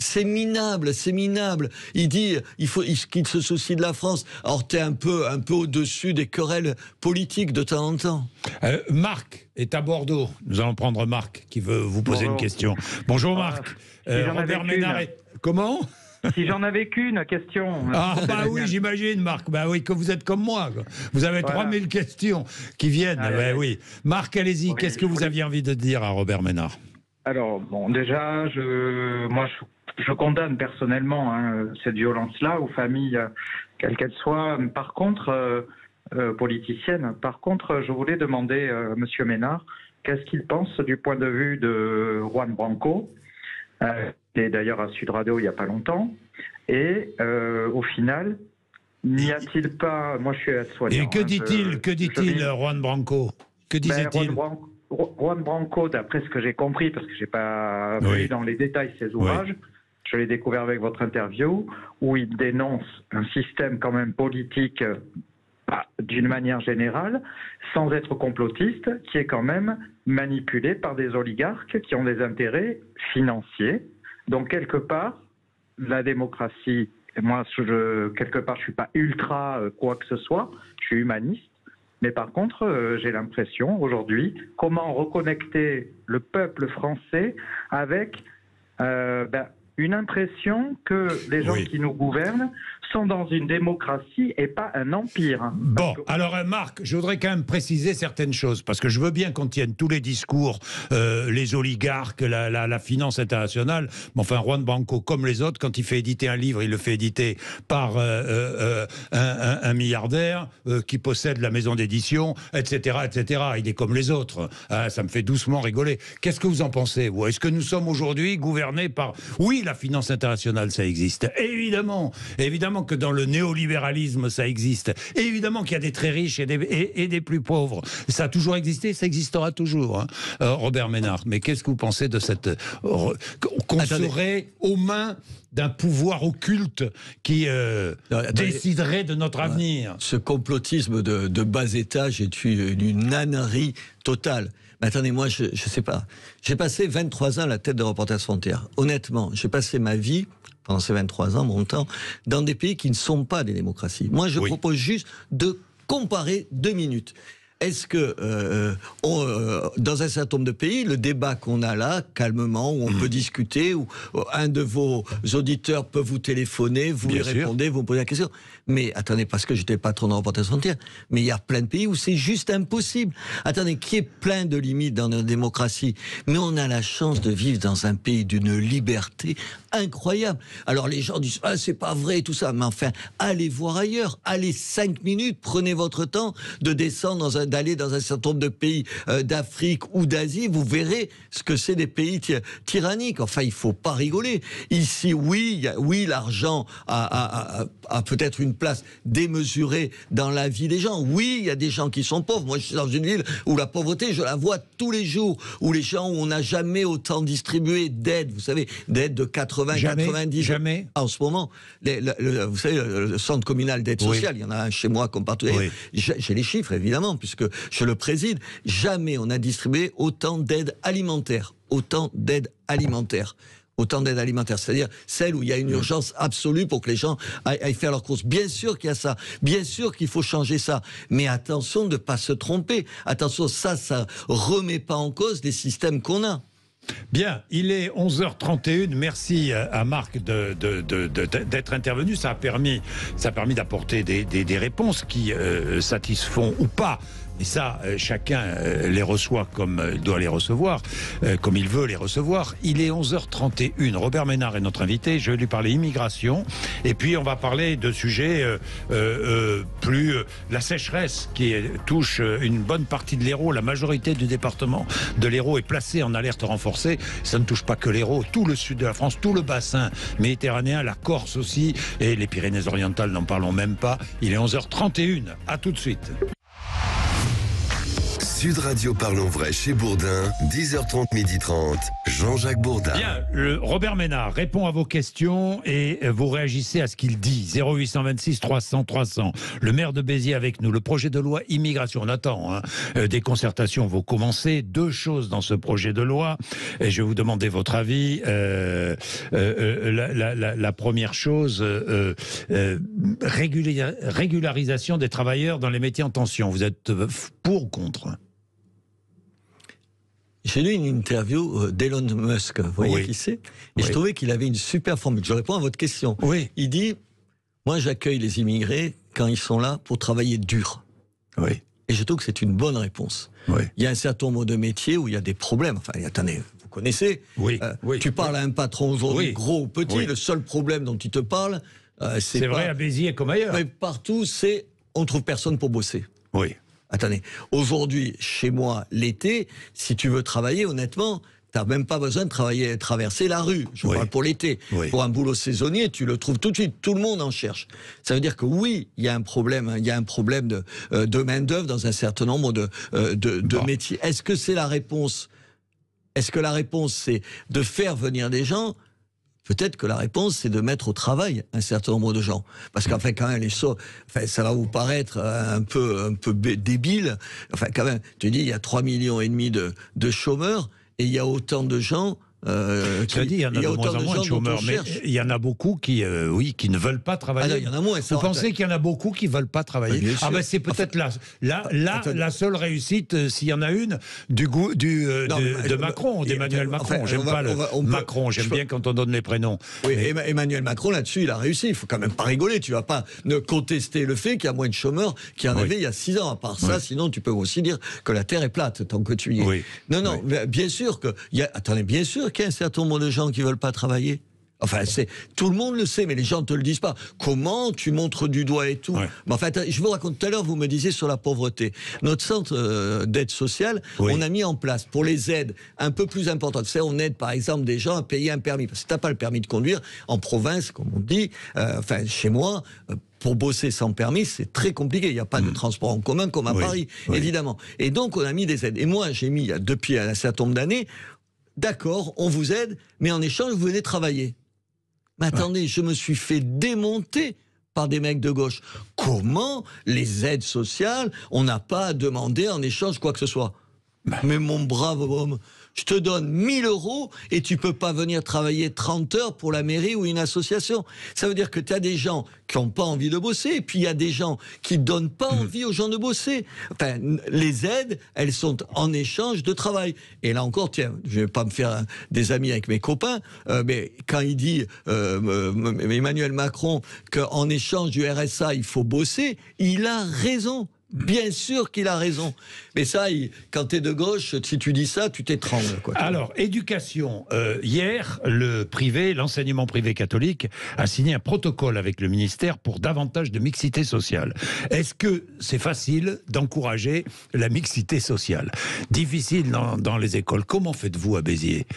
Speaker 6: c'est minable. Il dit qu'il se soucie de la France. Alors t'es un peu au-dessus des querelles politiques de temps en temps.
Speaker 1: Marc est à Bordeaux. Nous allons prendre Marc qui veut vous poser une question. Bonjour Marc. Robert Ménard. Comment?
Speaker 7: Si j'en avais qu'une question.
Speaker 1: Ah bah oui, j'imagine Marc. Bah oui, que vous êtes comme moi. Vous avez 3000 questions qui viennent. Oui. Marc, allez-y. Qu'est-ce que vous aviez envie de dire à Robert Ménard?
Speaker 7: Alors, bon, déjà, je condamne personnellement cette violence-là aux familles, quelles qu'elles soient. Par contre, politicienne. Par contre, je voulais demander à M. Ménard, qu'est-ce qu'il pense du point de vue de Juan Branco, qui est d'ailleurs à Sud Radio il n'y a pas longtemps, et au final, n'y a-t-il pas... Moi, je suis aide-soignant.
Speaker 1: Et que dit-il, Juan Branco? Que disait-il?
Speaker 7: Juan Branco, d'après ce que j'ai compris, parce que je n'ai pas vu dans les détails ses ouvrages, je l'ai découvert avec votre interview, où il dénonce un système quand même politique d'une manière générale, sans être complotiste, qui est quand même manipulé par des oligarques qui ont des intérêts financiers. Donc quelque part, la démocratie, moi quelque part je ne suis pas ultra quoi que ce soit, je suis humaniste, mais par contre j'ai l'impression aujourd'hui, comment reconnecter le peuple français avec une impression que les gens qui nous gouvernent sont dans une démocratie et pas un empire.
Speaker 1: Bon, alors Marc, je voudrais quand même préciser certaines choses, parce que je veux bien qu'on tienne tous les discours, les oligarques, la finance internationale, mais enfin Juan Branco, comme les autres, quand il fait éditer un livre, il le fait éditer par un milliardaire qui possède la maison d'édition, etc., etc. Il est comme les autres. Ça me fait doucement rigoler. Qu'est-ce que vous en pensez, vous? Est-ce que nous sommes aujourd'hui gouvernés par... Oui, la finance internationale, ça existe. Évidemment que dans le néolibéralisme, ça existe. Évidemment qu'il y a des très riches et des plus pauvres. Ça a toujours existé, ça existera toujours. Hein. Robert Ménard, mais qu'est-ce que vous pensez de cette... qu'on serait aux mains d'un pouvoir occulte qui déciderait de notre avenir?
Speaker 6: Ce complotisme de bas étage est une ânerie totale. Mais attendez, moi, je sais pas. J'ai passé 23 ans à la tête de Reporters sans frontières. Honnêtement, j'ai passé ma vie, pendant ces 23 ans, mon temps, dans des pays qui ne sont pas des démocraties. Moi, je propose juste de comparer 2 minutes. Est-ce que, dans un certain nombre de pays, le débat qu'on a là, calmement, où on peut discuter, où un de vos auditeurs peut vous téléphoner, vous lui répondez, vous me posez la question. Mais attendez, parce que j'étais patron de Reporters sans frontières, mais il y a plein de pays où c'est juste impossible. Attendez, qui est plein de limites dans notre démocratie, mais on a la chance de vivre dans un pays d'une liberté incroyable. Alors les gens disent, ah, c'est pas vrai, tout ça, mais enfin, allez voir ailleurs, allez 5 minutes, prenez votre temps de descendre d'aller dans un certain nombre de pays d'Afrique ou d'Asie, vous verrez ce que c'est des pays tyranniques. Enfin, il faut pas rigoler. Ici, oui, l'argent a peut-être une place démesurée dans la vie des gens. Oui, il y a des gens qui sont pauvres. Moi, je suis dans une ville où la pauvreté, je la vois tous les jours, où les gens, où on n'a jamais autant distribué d'aide, vous savez, d'aide de 80,
Speaker 1: jamais,
Speaker 6: 90...
Speaker 1: Jamais.
Speaker 6: En ce moment, vous savez, le centre communal d'aide sociale, il y en a un chez moi comme partout. J'ai les chiffres, évidemment, puisque je le préside. Jamais on a distribué autant d'aide alimentaire. Autant d'aide alimentaire. C'est-à-dire celle où il y a une urgence absolue pour que les gens aillent faire leurs courses. Bien sûr qu'il y a ça, bien sûr qu'il faut changer ça, mais attention de ne pas se tromper. Attention, ça remet pas en cause les systèmes qu'on a.
Speaker 1: Bien, il est 11h31. Merci à Marc d'être intervenu. Ça a permis d'apporter des réponses qui satisfont ou pas. Et ça, chacun les reçoit comme il doit les recevoir, comme il veut les recevoir. Il est 11h31. Robert Ménard est notre invité. Je vais lui parler immigration. Et puis, on va parler de sujets plus... la sécheresse qui touche une bonne partie de l'Hérault. La majorité du département de l'Hérault est placée en alerte renforcée. Ça ne touche pas que l'Hérault. Tout le sud de la France, tout le bassin méditerranéen, la Corse aussi, et les Pyrénées-Orientales, n'en parlons même pas. Il est 11h31. À tout de suite.
Speaker 4: Sud Radio Parlons Vrai chez Bourdin, 10h30, 12h30, Jean-Jacques Bourdin.
Speaker 1: Bien, Robert Ménard répond à vos questions et vous réagissez à ce qu'il dit. 0826 300 300. Le maire de Béziers avec nous. Le projet de loi immigration. On attend. Des concertations vont commencer. 2 choses dans ce projet de loi. Et je vais vous demander votre avis. La première chose, régularisation des travailleurs dans les métiers en tension. Vous êtes pour ou contre ?
Speaker 6: J'ai lu une interview d'Elon Musk, vous voyez qui c'est ? Et je trouvais qu'il avait une super formule. Je réponds à votre question. Il dit, moi j'accueille les immigrés quand ils sont là pour travailler dur. Et je trouve que c'est une bonne réponse. Il y a un certain nombre de métiers où il y a des problèmes. Enfin, attendez, vous connaissez. Tu parles à un patron aujourd'hui, gros ou petit, le seul problème dont il te parle,
Speaker 1: c'est vrai à Béziers comme ailleurs.
Speaker 6: Mais partout, c'est on trouve personne pour bosser.
Speaker 1: Oui.
Speaker 6: Attendez, aujourd'hui, chez moi, l'été, si tu veux travailler, honnêtement, t'as même pas besoin de traverser la rue. Je parle pour l'été. Oui. Pour un boulot saisonnier, tu le trouves tout de suite. Tout le monde en cherche. Ça veut dire que oui, il y a un problème. Il y a un problème de main-d'œuvre dans un certain nombre de métiers. Est-ce que c'est la réponse? Est-ce que la réponse, c'est de faire venir des gens? Peut-être que la réponse, c'est de mettre au travail un certain nombre de gens. Parce qu'enfin, quand même, ça va vous paraître un peu débile. Enfin, quand même, tu dis, il y a 3,5 millions de chômeurs, et il y a autant de gens...
Speaker 1: il y en a de moins en moins de chômeurs, mais il y en a beaucoup qui ne veulent pas travailler.
Speaker 6: Il y en a moins.
Speaker 1: Vous pensez qu'il y en a beaucoup qui ne veulent pas travailler? C'est peut-être la seule réussite, s'il y en a une, de Macron, d'Emmanuel Macron. J'aime pas Macron, j'aime bien quand on donne les prénoms.
Speaker 6: Oui, Emmanuel Macron, là-dessus, il a réussi. Il faut quand même pas rigoler. Tu vas pas ne contester le fait qu'il y a moins de chômeurs qu'il y en avait il y a 6 ans. À part ça, sinon, tu peux aussi dire que la Terre est plate, tant que tu y es.
Speaker 1: Oui.
Speaker 6: Non, bien sûr que... bien sûr qu'il y a un certain nombre de gens qui ne veulent pas travailler. Enfin, tout le monde le sait, mais les gens ne te le disent pas. Comment tu montres du doigt et tout. Mais enfin, je vous raconte tout à l'heure, vous me disiez sur la pauvreté. Notre centre d'aide sociale, on a mis en place pour les aides un peu plus importantes. On aide par exemple des gens à payer un permis. Parce que si tu n'as pas le permis de conduire, en province, comme on dit, chez moi... pour bosser sans permis, c'est très compliqué. Il n'y a pas de transport en commun comme à Paris, évidemment. Et donc, on a mis des aides. Et moi, j'ai mis, depuis un certain nombre d'années, d'accord, on vous aide, mais en échange, vous venez travailler. Mais attendez, je me suis fait démonter par des mecs de gauche. Comment les aides sociales, on n'a pas à demander en échange quoi que ce soit? Mais mon brave homme, je te donne 1 000 € et tu peux pas venir travailler 30 heures pour la mairie ou une association. Ça veut dire que tu as des gens qui n'ont pas envie de bosser, et puis il y a des gens qui ne donnent pas envie aux gens de bosser. Enfin, les aides, elles sont en échange de travail. Et là encore, tiens, je ne vais pas me faire des amis avec mes copains, mais quand il dit Emmanuel Macron qu'en échange du RSA, il faut bosser, il a raison. Bien sûr qu'il a raison. Mais ça, quand tu es de gauche, si tu dis ça, tu t'étrangles.
Speaker 1: Alors, éducation. Hier, l'enseignement privé catholique a signé un protocole avec le ministère pour davantage de mixité sociale. Est-ce que c'est facile d'encourager la mixité sociale? Difficile dans les écoles. Comment faites-vous à Béziers?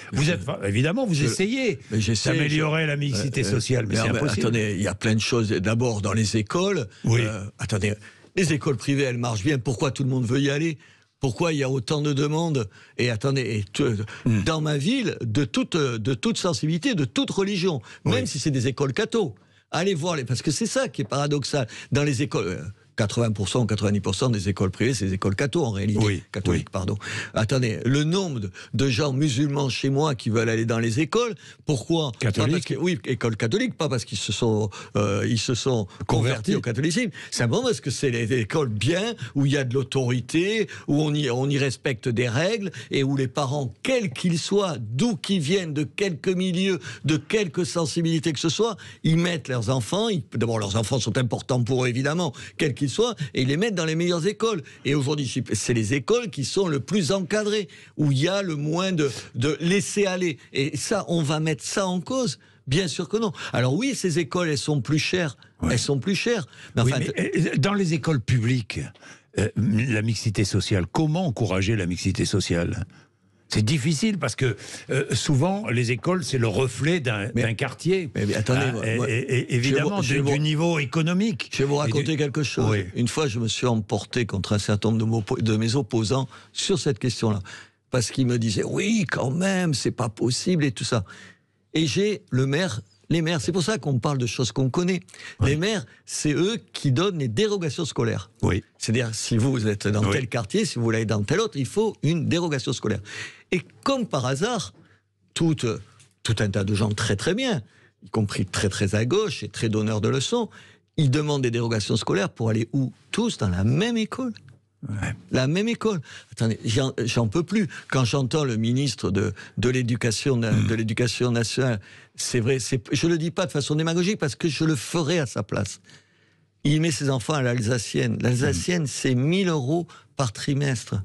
Speaker 1: Évidemment, vous essayez d'améliorer la mixité sociale, mais c'est impossible.
Speaker 6: Attendez, il y a plein de choses. D'abord, dans les écoles... attendez... Les écoles privées, elles marchent bien. Pourquoi tout le monde veut y aller? Pourquoi il y a autant de demandes? Et attendez, dans ma ville, de toute sensibilité, de toute religion, même si c'est des écoles catho, allez voir parce que c'est ça qui est paradoxal. Dans les écoles... 80% ou 90% des écoles privées, c'est des écoles catho en réalité. Catholiques, pardon. Attendez, le nombre de gens musulmans chez moi qui veulent aller dans les écoles, pourquoi?
Speaker 1: Catholiques?
Speaker 6: Oui, écoles catholiques, pas parce qu'ils se sont convertis au catholicisme, simplement parce que c'est les écoles bien, où il y a de l'autorité, où on y respecte des règles, et où les parents, quels qu'ils soient, d'où qu'ils viennent, de quelque milieu, de quelque sensibilité que ce soit, ils mettent leurs enfants, d'abord leurs enfants sont importants pour eux évidemment, quels qu'ils soient, et ils les mettent dans les meilleures écoles. Et aujourd'hui, c'est les écoles qui sont le plus encadrées, où il y a le moins de laisser aller. Et ça, on va mettre ça en cause? Bien sûr que non. Alors oui, ces écoles, elles sont plus chères. Elles sont plus chères. Mais enfin,
Speaker 1: mais dans les écoles publiques, la mixité sociale, comment encourager la mixité sociale? C'est difficile parce que souvent, les écoles, c'est le reflet d'un quartier.
Speaker 6: Mais attendez,
Speaker 1: évidemment, du niveau économique.
Speaker 6: Je vais vous raconter quelque chose. Oui. Une fois, je me suis emporté contre un certain nombre de mes opposants sur cette question-là. Parce qu'ils me disaient, oui, quand même, c'est pas possible et tout ça. Et j'ai les maires, c'est pour ça qu'on parle de choses qu'on connaît. Oui. Les maires, c'est eux qui donnent les dérogations scolaires.
Speaker 1: Oui.
Speaker 6: C'est-à-dire, si vous êtes dans tel quartier, si vous voulez aller dans tel autre, il faut une dérogation scolaire. Et comme par hasard, tout un tas de gens très très bien, y compris très très à gauche et très donneurs de leçons, ils demandent des dérogations scolaires pour aller où? Tous dans la même école. Ouais. La même école. Attendez, j'en peux plus. Quand j'entends le ministre de l'Éducation nationale, c'est vrai, je le dis pas de façon démagogique parce que je le ferai à sa place. Il met ses enfants à l'Alsacienne. L'Alsacienne, c'est 1 000 € par trimestre.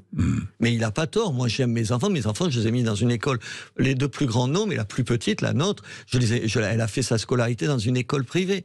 Speaker 6: Mais il n'a pas tort. Moi, j'aime mes enfants. Mes enfants, je les ai mis dans une école. Les 2 plus grands, non, mais la plus petite, la nôtre, elle a fait sa scolarité dans une école privée.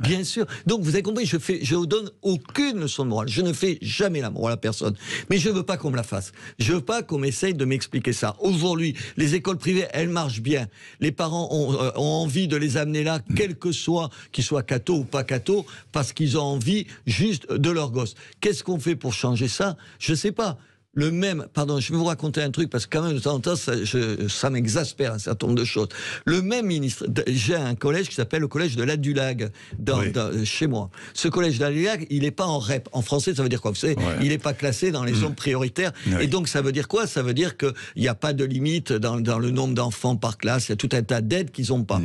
Speaker 6: Bien sûr. Donc, vous avez compris, je vous donne aucune leçon de morale. Je ne fais jamais la morale à personne. Mais je veux pas qu'on me la fasse. Je veux pas qu'on m'essaye de m'expliquer ça. Aujourd'hui, les écoles privées, elles marchent bien. Les parents ont envie de les amener là, quel que soit, qu'ils soient catho ou pas catho, parce qu'ils ont envie juste de leur gosse. Qu'est-ce qu'on fait pour changer ça? Je sais pas. Le même, pardon, je vais vous raconter un truc parce que quand même de temps en temps ça m'exaspère un certain nombre de choses. Le même ministre, j'ai un collège qui s'appelle le collège de l'Adulag chez moi. Ce collège de l'Adulag, il n'est pas en REP. En français, ça veut dire quoi? Vous savez, il n'est pas classé dans les zones prioritaires. Et donc ça veut dire quoi? Ça veut dire qu'il n'y a pas de limite dans le nombre d'enfants par classe. Il y a tout un tas d'aides qu'ils n'ont pas.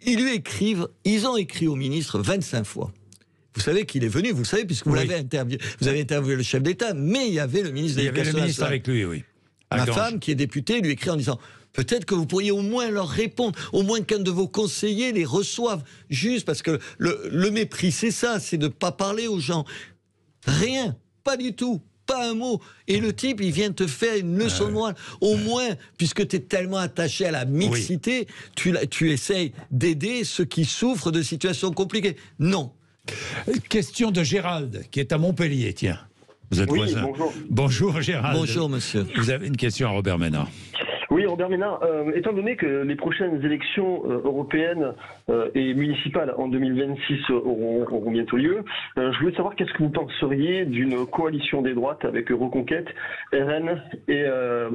Speaker 6: Ils ont écrit au ministre 25 fois. Vous savez qu'il est venu, vous le savez, puisque vous l'avez interviewé. Vous avez interviewé le chef d'État, mais il y avait le ministre de l'Éducation nationale. Il y avait le ministre
Speaker 1: avec lui, oui.
Speaker 6: Ma femme, qui est députée, lui écrit en disant peut-être que vous pourriez au moins leur répondre, au moins qu'un de vos conseillers les reçoive. Juste parce que le mépris, c'est ça, c'est de ne pas parler aux gens. Rien, pas du tout. Pas un mot. Et le type, il vient te faire une leçon de morale. Au moins, puisque tu es tellement attaché à la mixité, tu essayes d'aider ceux qui souffrent de situations compliquées. Non.
Speaker 1: Question de Gérald, qui est à Montpellier, tiens. Vous êtes voisin.
Speaker 5: Bonjour.
Speaker 1: Bonjour Gérald.
Speaker 6: Bonjour monsieur.
Speaker 1: Vous avez une question à Robert Ménard.
Speaker 8: Oui, Robert Ménard, étant donné que les prochaines élections européennes et municipales en 2026 auront bientôt lieu, je voulais savoir qu'est-ce que vous penseriez d'une coalition des droites avec Reconquête, RN et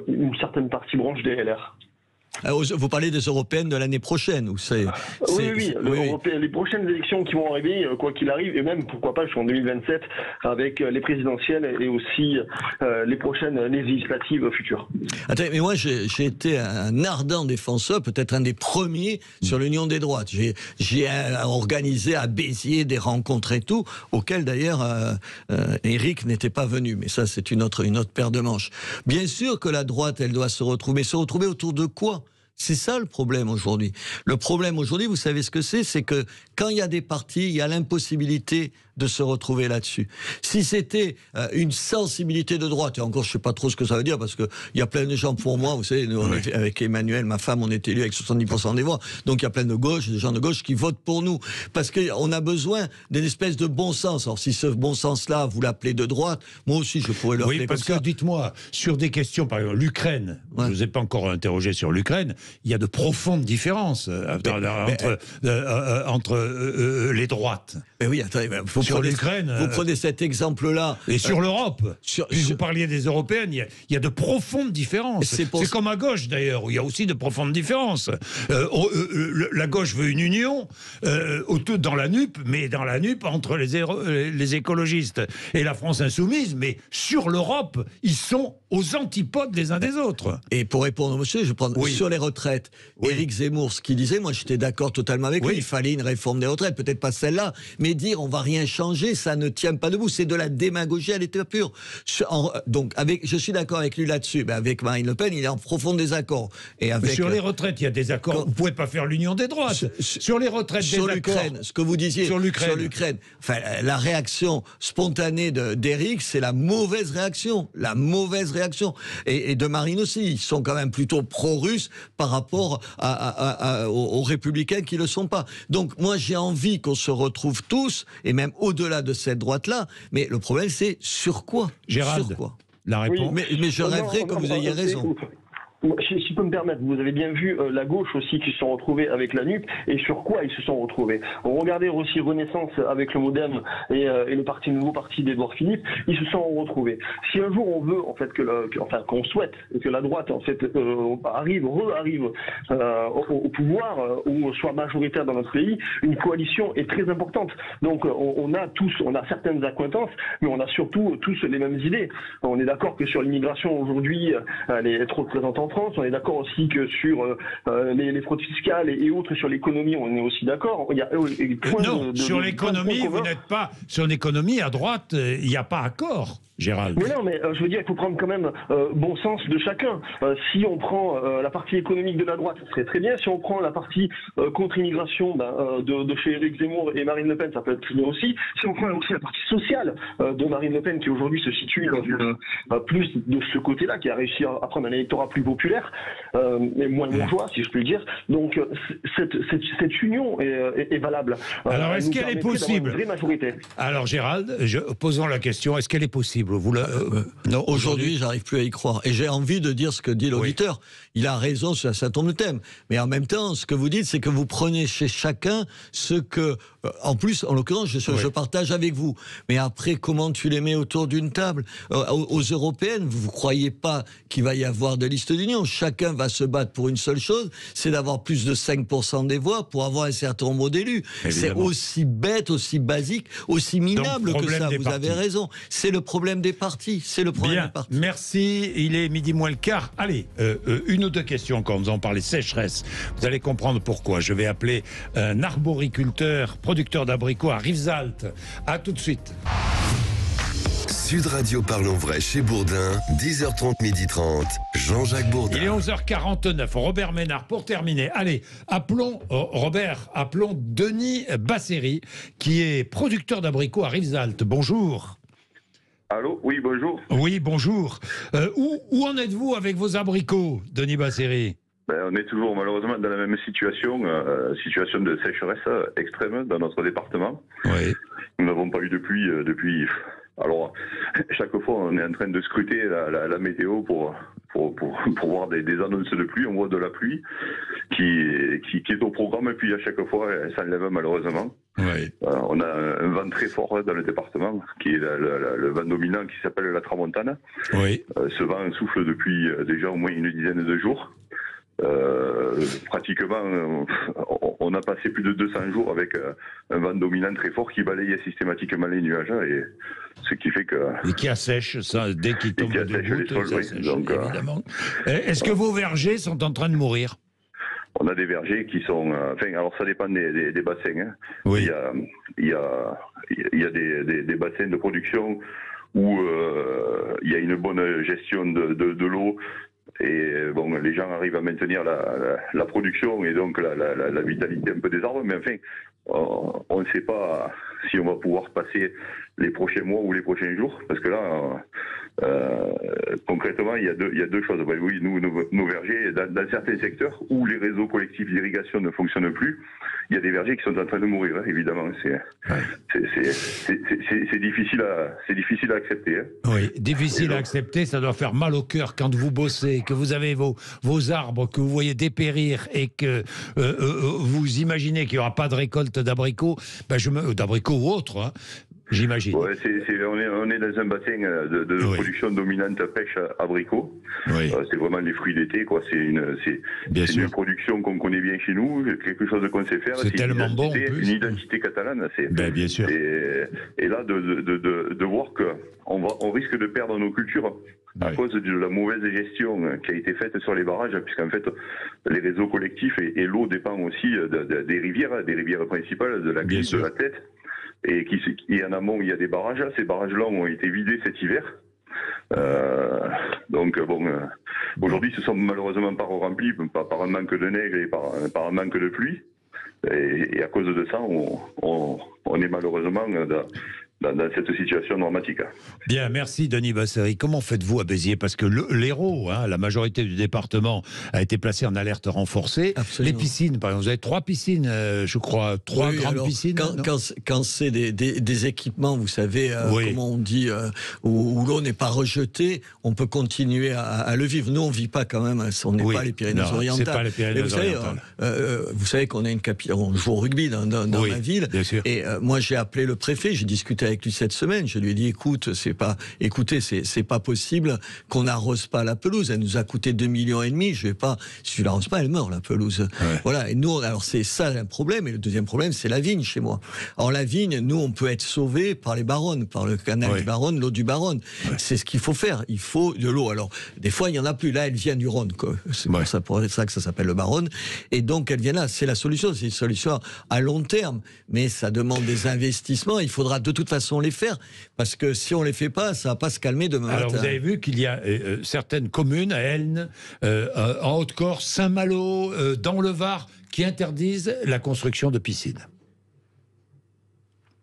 Speaker 8: une certaine partie branche des LR.
Speaker 6: Vous parlez des européennes de l'année prochaine, ou c'est...
Speaker 8: Oui. Les prochaines élections qui vont arriver, quoi qu'il arrive, et même, pourquoi pas, jusqu'en 2027, avec les présidentielles et aussi les prochaines législatives futures.
Speaker 6: Attends, mais moi, j'ai été un ardent défenseur, peut-être un des premiers, sur l'Union des droites. J'ai organisé à Béziers des rencontres et tout, auxquelles d'ailleurs Éric n'était pas venu. Mais ça, c'est une autre paire de manches. Bien sûr que la droite, elle doit se retrouver. Mais se retrouver autour de quoi ? C'est ça le problème aujourd'hui. Le problème aujourd'hui, vous savez ce que c'est que quand il y a des partis, il y a l'impossibilité de se retrouver là-dessus. Si c'était une sensibilité de droite, et encore je ne sais pas trop ce que ça veut dire, parce qu'il y a plein de gens pour moi, vous savez, nous, avec Emmanuel, ma femme, on est élus avec 70% des voix, donc il y a plein de gauche, des gens de gauche qui votent pour nous, parce qu'on a besoin d'une espèce de bon sens. Alors si ce bon sens-là, vous l'appelez de droite, moi aussi je pourrais l'appeler comme ça.
Speaker 1: Oui, parce que dites-moi, sur des questions, par exemple, l'Ukraine, je ne vous ai pas encore interrogé sur l'Ukraine, il y a de profondes différences entre les droites.
Speaker 6: Mais oui, attendez,
Speaker 1: sur l'Ukraine.
Speaker 6: Vous prenez cet exemple-là.
Speaker 1: Et sur l'Europe. Vous parliez des européennes, il y a de profondes différences. C'est comme à gauche d'ailleurs, où il y a aussi de profondes différences. La gauche veut une union dans la NUP, mais dans la NUP entre les écologistes et la France insoumise. Mais sur l'Europe, ils sont aux antipodes les uns des autres.
Speaker 6: Et pour répondre au monsieur, je prends sur les retraites. Éric Zemmour, ce qu'il disait, moi j'étais d'accord totalement avec lui. Il fallait une réforme des retraites, peut-être pas celle-là, mais dire on va rien changer, ça ne tient pas debout. C'est de la démagogie à l'état pur. Donc je suis d'accord avec lui là-dessus. Mais avec Marine Le Pen, il est en profond désaccord. Et avec,
Speaker 1: sur les retraites, il y a des accords. Vous ne pouvez pas faire l'union des droites. Sur les retraites,
Speaker 6: sur l'Ukraine, ce que vous disiez sur l'Ukraine. Enfin, la réaction spontanée d'Éric, c'est la mauvaise réaction. La mauvaise réaction. Et de Marine aussi. Ils sont quand même plutôt pro-russes par rapport aux républicains qui ne le sont pas. Donc moi j'ai envie qu'on se retrouve tous, et même au-delà de cette droite-là, mais le problème c'est sur quoi?
Speaker 1: Gérald,
Speaker 6: sur quoi?
Speaker 1: La réponse.
Speaker 6: Mais je rêverais que vous ayez raison.
Speaker 8: Si je peux me permettre, vous avez bien vu la gauche aussi qui se sont retrouvés avec la NUP, et sur quoi ils se sont retrouvés. Regardez aussi Renaissance avec le MoDem et le nouveau parti d'Édouard Philippe, ils se sont retrouvés. Si un jour on veut en fait qu'on souhaite que la droite en fait arrive au pouvoir ou soit majoritaire dans notre pays, une coalition est très importante. Donc on a certaines accointances, mais on a surtout tous les mêmes idées. On est d'accord que sur l'immigration aujourd'hui, elle est trop présente en France. On est d'accord aussi que sur les fraudes fiscales et autres, sur l'économie, on est aussi d'accord.
Speaker 1: Sur l'économie, vous n'êtes pas... Sur l'économie, à droite, il n'y a pas accord. Gérald.
Speaker 8: Mais non, mais je veux dire, il faut prendre quand même bon sens de chacun. Si on prend la partie économique de la droite, ça serait très bien. Si on prend la partie contre-immigration de chez Éric Zemmour et Marine Le Pen, ça peut être très bien aussi. Si on prend aussi la partie sociale de Marine Le Pen, qui aujourd'hui se situe dans plus de ce côté-là, qui a réussi à prendre un électorat plus populaire, populaires, mais moins bourgeois, si je puis le dire. Donc cette union est valable.
Speaker 1: Alors est-ce qu'elle est possible?
Speaker 8: Une vraie majorité.
Speaker 1: Alors Gérald, posons la question, est-ce qu'elle est possible?
Speaker 6: Non, aujourd'hui, j'arrive plus à y croire. Et j'ai envie de dire ce que dit l'auditeur. Il a raison sur un certain nombre de thèmes. Mais en même temps, ce que vous dites, c'est que vous prenez chez chacun ce que, en plus, en l'occurrence, je partage avec vous. Mais après, comment tu les mets autour d'une table? Aux européennes, vous ne croyez pas qu'il va y avoir de liste d'union? Chacun va se battre pour une seule chose, c'est d'avoir plus de 5% des voix pour avoir un certain nombre d'élus. C'est aussi bête, aussi basique, aussi minable que ça. Vous avez raison. C'est le problème des partis. C'est le problème des partis.
Speaker 1: Merci. Il est midi moins le quart. Allez, une ou deux questions quand nous en parlez sécheresse. Vous allez comprendre pourquoi. Je vais appeler un arboriculteur, producteur d'abricots à Rivesaltes. À tout de suite.
Speaker 4: Sud Radio Parlons Vrai chez Bourdin, 10h30, 12h30, Jean-Jacques Bourdin.
Speaker 1: Il est 11h49, Robert Ménard, pour terminer. Allez, appelons, appelons Denis Basseri, qui est producteur d'abricots à Rivesaltes. Bonjour.
Speaker 5: Allô, oui, bonjour.
Speaker 1: Oui, bonjour. Où en êtes-vous avec vos abricots, Denis Basseri?
Speaker 5: On est toujours malheureusement dans la même situation, situation de sécheresse extrême dans notre département.
Speaker 1: Oui.
Speaker 5: Nous n'avons pas eu de pluie depuis... Alors, chaque fois, on est en train de scruter la météo pour voir des annonces de pluie. On voit de la pluie qui est au programme, et puis à chaque fois, elle s'enlève malheureusement.
Speaker 1: Oui.
Speaker 5: On a un vent très fort dans le département, qui est le vent dominant qui s'appelle la tramontane.
Speaker 1: Oui.
Speaker 5: Ce vent souffle depuis déjà au moins une dizaine de jours. Pratiquement, on a passé plus de 200 jours avec un vent dominant très fort qui balayait systématiquement les nuages, et ce qui fait que...
Speaker 1: Et qui assèche, ça, dès qu'il tombe de gouttes, ça assèche, donc, évidemment. Est-ce que vos vergers sont en train de mourir?
Speaker 5: On a des vergers qui sont... alors ça dépend des bassins. Hein.
Speaker 1: Oui.
Speaker 5: Il y a des bassins de production où il y a une bonne gestion de l'eau. Et bon, les gens arrivent à maintenir la production et donc la vitalité un peu des arbres, mais enfin, on ne sait pas si on va pouvoir passer les prochains mois ou les prochains jours, parce que là, concrètement, il y a deux choses. Ben oui, nos vergers, dans certains secteurs où les réseaux collectifs d'irrigation ne fonctionnent plus, il y a des vergers qui sont en train de mourir, hein, évidemment. C'est difficile à accepter. Hein.
Speaker 1: Oui, difficile à accepter, ça doit faire mal au cœur quand vous bossez, que vous avez vos arbres, que vous voyez dépérir et que vous imaginez qu'il n'y aura pas de récolte d'abricots, d'abricots ou autres, hein. J'imagine.
Speaker 5: Ouais, on est dans un bassin de production dominante pêche abricot.
Speaker 1: Oui.
Speaker 5: C'est vraiment les fruits d'été, quoi. C'est une production qu'on connaît bien chez nous, quelque chose qu'on sait faire.
Speaker 1: C'est tellement bon.
Speaker 5: Une identité catalane.
Speaker 1: Bien sûr.
Speaker 5: Et là, de voir qu'on risque de perdre nos cultures à cause de la mauvaise gestion qui a été faite sur les barrages, puisqu'en fait, les réseaux collectifs et l'eau dépend aussi des rivières principales, de la glisse de la tête. Et en amont, il y a des barrages. Ces barrages-là ont été vidés cet hiver. Donc, aujourd'hui, ils ne sont malheureusement pas remplis par un manque de neige et par un manque de pluie. Et à cause de ça, on est malheureusement dans cette situation dramatique.
Speaker 1: Bien, merci Denis Basseri. Comment faites-vous à Béziers? Parce que l'Hérault, la majorité du département a été placée en alerte renforcée. Absolument. Les piscines, par exemple, vous avez 3 piscines, je crois, 3 grandes piscines.
Speaker 6: Quand c'est des équipements, vous savez, comment on dit, où l'eau n'est pas rejetée, on peut continuer à le vivre. Nous, on ne vit pas quand même, on n'est pas les Pyrénées-Orientales.
Speaker 1: C'est pas les Pyrénées-Orientales.
Speaker 6: Vous savez qu'on a une capitale, on joue au rugby dans ma ville.
Speaker 1: Bien sûr.
Speaker 6: Et moi, j'ai appelé le préfet, j'ai discuté avec lui cette semaine. Je lui ai dit, c'est pas possible qu'on n'arrose pas la pelouse. Elle nous a coûté 2,5 millions. Si tu l'arroses pas, elle meurt, la pelouse. Ouais. Voilà. Et nous, alors c'est ça un problème. Et le deuxième problème, c'est la vigne chez moi. Alors la vigne, nous, on peut être sauvé par les Baronnes, par le canal du Baronne, l'eau du Baronne. Ouais. C'est ce qu'il faut faire. Il faut de l'eau. Alors, des fois, il y en a plus. Là, elle vient du Rhône, quoi. C'est pour ça que ça s'appelle le Baronne. Et donc, elle vient là. C'est la solution. C'est une solution à long terme. Mais ça demande des investissements. Il faudra de toute façon les faire, parce que si on les fait pas, ça va pas se calmer demain matin.
Speaker 1: Alors vous avez vu qu'il y a certaines communes, à Elne, en Haute-Corse, Saint-Malo, dans le Var, qui interdisent la construction de piscines.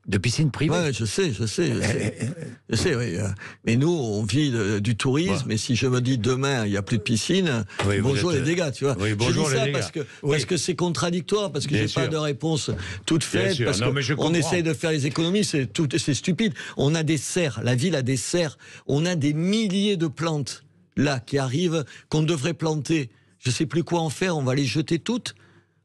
Speaker 1: De piscine privée.
Speaker 6: Ouais, je sais, oui. Mais nous, on vit du tourisme, et si je me dis demain, il n'y a plus de piscine, bonjour les dégâts, tu vois.
Speaker 1: Oui, bonjour
Speaker 6: je dis ça
Speaker 1: les dégâts.
Speaker 6: parce que c'est contradictoire, parce que j'ai pas de réponse toute faite, parce qu'on essaye de faire les économies, c'est stupide. On a des serres, la ville a des serres, on a des milliers de plantes, là, qui arrivent, qu'on devrait planter. Je sais plus quoi en faire, on va les jeter toutes,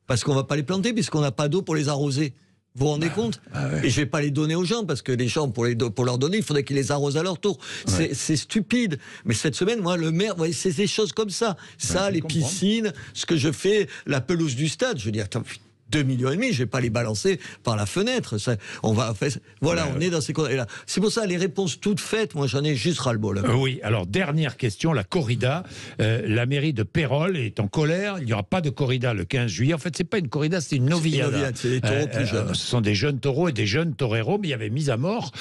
Speaker 6: parce qu'on va pas les planter, puisqu'on n'a pas d'eau pour les arroser. Vous vous rendez compte? Et je vais pas les donner aux gens, parce que les gens, pour leur donner, il faudrait qu'ils les arrosent à leur tour. C'est stupide. Mais cette semaine, moi, le maire, c'est des choses comme ça. Les piscines, ce que je fais, la pelouse du stade, je dis, attends, 2,5 millions, je vais pas les balancer par la fenêtre. On est dans ces conditions-là. C'est pour ça, les réponses toutes faites, moi, j'en ai juste ras-le-bol.
Speaker 1: Oui, alors, dernière question, la corrida. La mairie de Pérols est en colère. Il n'y aura pas de corrida le 15 juillet. En fait, c'est pas une corrida, c'est une noviada.
Speaker 6: C'est des taureaux plus jeunes.
Speaker 1: Ce sont des jeunes taureaux et des jeunes toreros, mais il y avait mise à mort.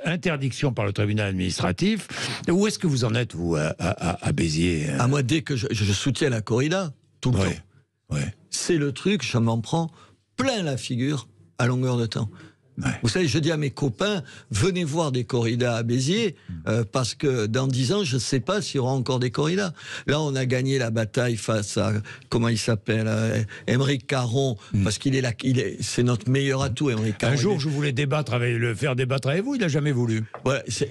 Speaker 1: Interdiction par le tribunal administratif. Où est-ce que vous en êtes, vous, à Béziers?
Speaker 6: Moi, dès que je soutiens la corrida, tout le temps. C'est le truc, je m'en prends plein la figure à longueur de temps. Vous savez, je dis à mes copains, venez voir des corridas à Béziers, parce que dans 10 ans, je ne sais pas s'il y aura encore des corridas. Là, on a gagné la bataille face à, comment il s'appelle, Émeric Caron, parce qu'il est là, c'est notre meilleur atout, Émeric Caron.
Speaker 1: Un jour, je voulais le faire débattre avec vous, il n'a jamais voulu.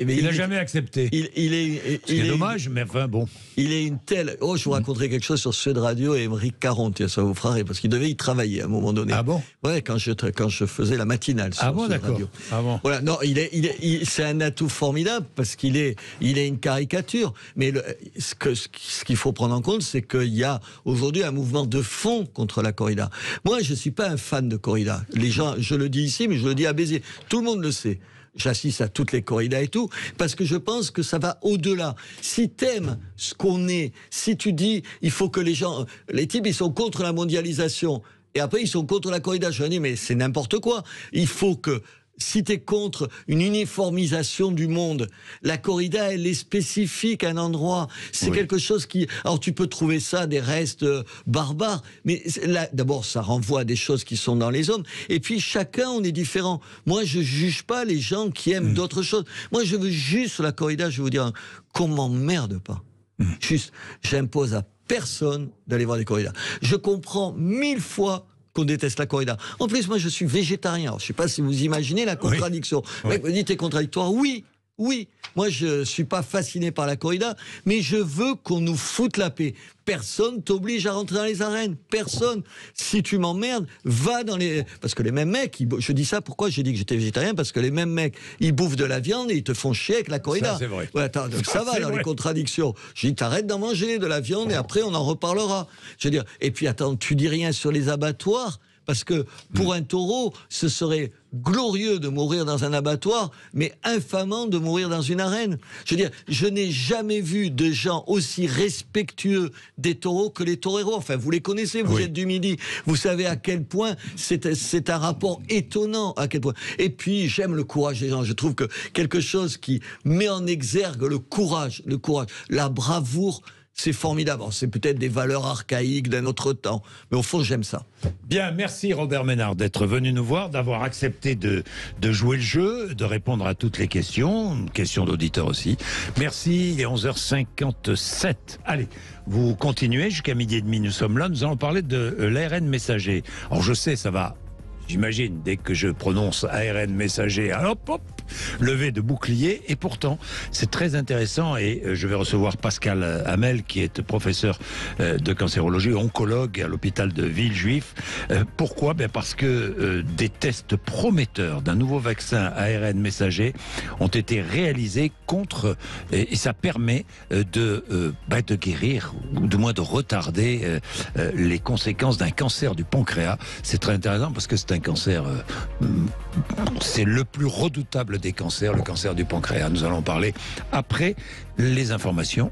Speaker 1: Il n'a jamais accepté. C'est dommage, mais enfin bon.
Speaker 6: Il est une telle... je vous raconterai quelque chose sur Sud Radio et Émeric Caron, ça vous fera rire, parce qu'il devait y travailler à un moment donné.
Speaker 1: Ah bon?
Speaker 6: Ouais, quand je faisais la matinale sur Sud Radio.
Speaker 1: Ah bon.
Speaker 6: Voilà, non, c'est un atout formidable, parce qu'il est une caricature. Mais ce qu'il faut prendre en compte, c'est qu'il y a aujourd'hui un mouvement de fond contre la corrida. Moi, je ne suis pas un fan de corrida. Les gens, je le dis ici, mais je le dis à Béziers. Tout le monde le sait. J'assiste à toutes les corridas et tout, parce que je pense que ça va au-delà. Si t'aimes ce qu'on est, si tu dis, il faut que les types, ils sont contre la mondialisation, et après ils sont contre la corrida, je leur dis, mais c'est n'importe quoi. Il faut que, si tu es contre une uniformisation du monde, la corrida, elle est spécifique à un endroit. C'est quelque chose qui... Alors, tu peux trouver ça des restes barbares, mais là, d'abord, ça renvoie à des choses qui sont dans les hommes. Et puis, chacun, on est différent. Moi, je juge pas les gens qui aiment d'autres choses. Moi, je veux juste la corrida, je vais vous dire, qu'on m'emmerde pas. Juste, j'impose à personne d'aller voir des corridas. Je comprends 1000 fois qu'on déteste la corrida. En plus, moi, je suis végétarien. Alors, je ne sais pas si vous imaginez la contradiction. Le mec me dit, t'es contradictoire. Oui. Moi, je ne suis pas fasciné par la corrida, mais je veux qu'on nous foute la paix. Personne t'oblige à rentrer dans les arènes. Personne. Si tu m'emmerdes, va dans les... Parce que les mêmes mecs, je dis ça, pourquoi j'ai dit que j'étais végétarien? Parce que les mêmes mecs, ils bouffent de la viande et ils te font chier avec la corrida.
Speaker 1: Ça, c'est vrai.
Speaker 6: Donc ça va dans les contradictions. Je dis, t'arrêtes d'en manger de la viande et après, on en reparlera. Je veux dire, et puis attends, tu dis rien sur les abattoirs? Parce que pour un taureau, ce serait glorieux de mourir dans un abattoir, mais infamant de mourir dans une arène. Je veux dire, je n'ai jamais vu de gens aussi respectueux des taureaux que les toreros. Enfin, vous les connaissez, vous êtes du Midi. Vous savez à quel point c'est un rapport étonnant. À quel point. Et puis, j'aime le courage des gens. Je trouve que quelque chose qui met en exergue le courage, la bravoure, c'est formidable. C'est peut-être des valeurs archaïques d'un autre temps, mais au fond, j'aime ça.
Speaker 1: Bien, merci Robert Ménard d'être venu nous voir, d'avoir accepté de jouer le jeu, de répondre à toutes les questions d'auditeurs aussi. Merci, il est 11h57. Allez, vous continuez jusqu'à 12h30, nous sommes là, nous allons parler de l'ARN messager. Alors je sais, ça va... J'imagine, dès que je prononce ARN messager, hop, levé de bouclier. Et pourtant, c'est très intéressant. Et je vais recevoir Pascal Hamel, qui est professeur de cancérologie, oncologue à l'hôpital de Villejuif. Pourquoi? Parce que des tests prometteurs d'un nouveau vaccin ARN messager ont été réalisés contre... Et ça permet de guérir, ou du moins de retarder les conséquences d'un cancer du pancréas. C'est très intéressant parce que c'est un cancer, c'est le plus redoutable des cancers, le cancer du pancréas. Nous allons parler après les informations.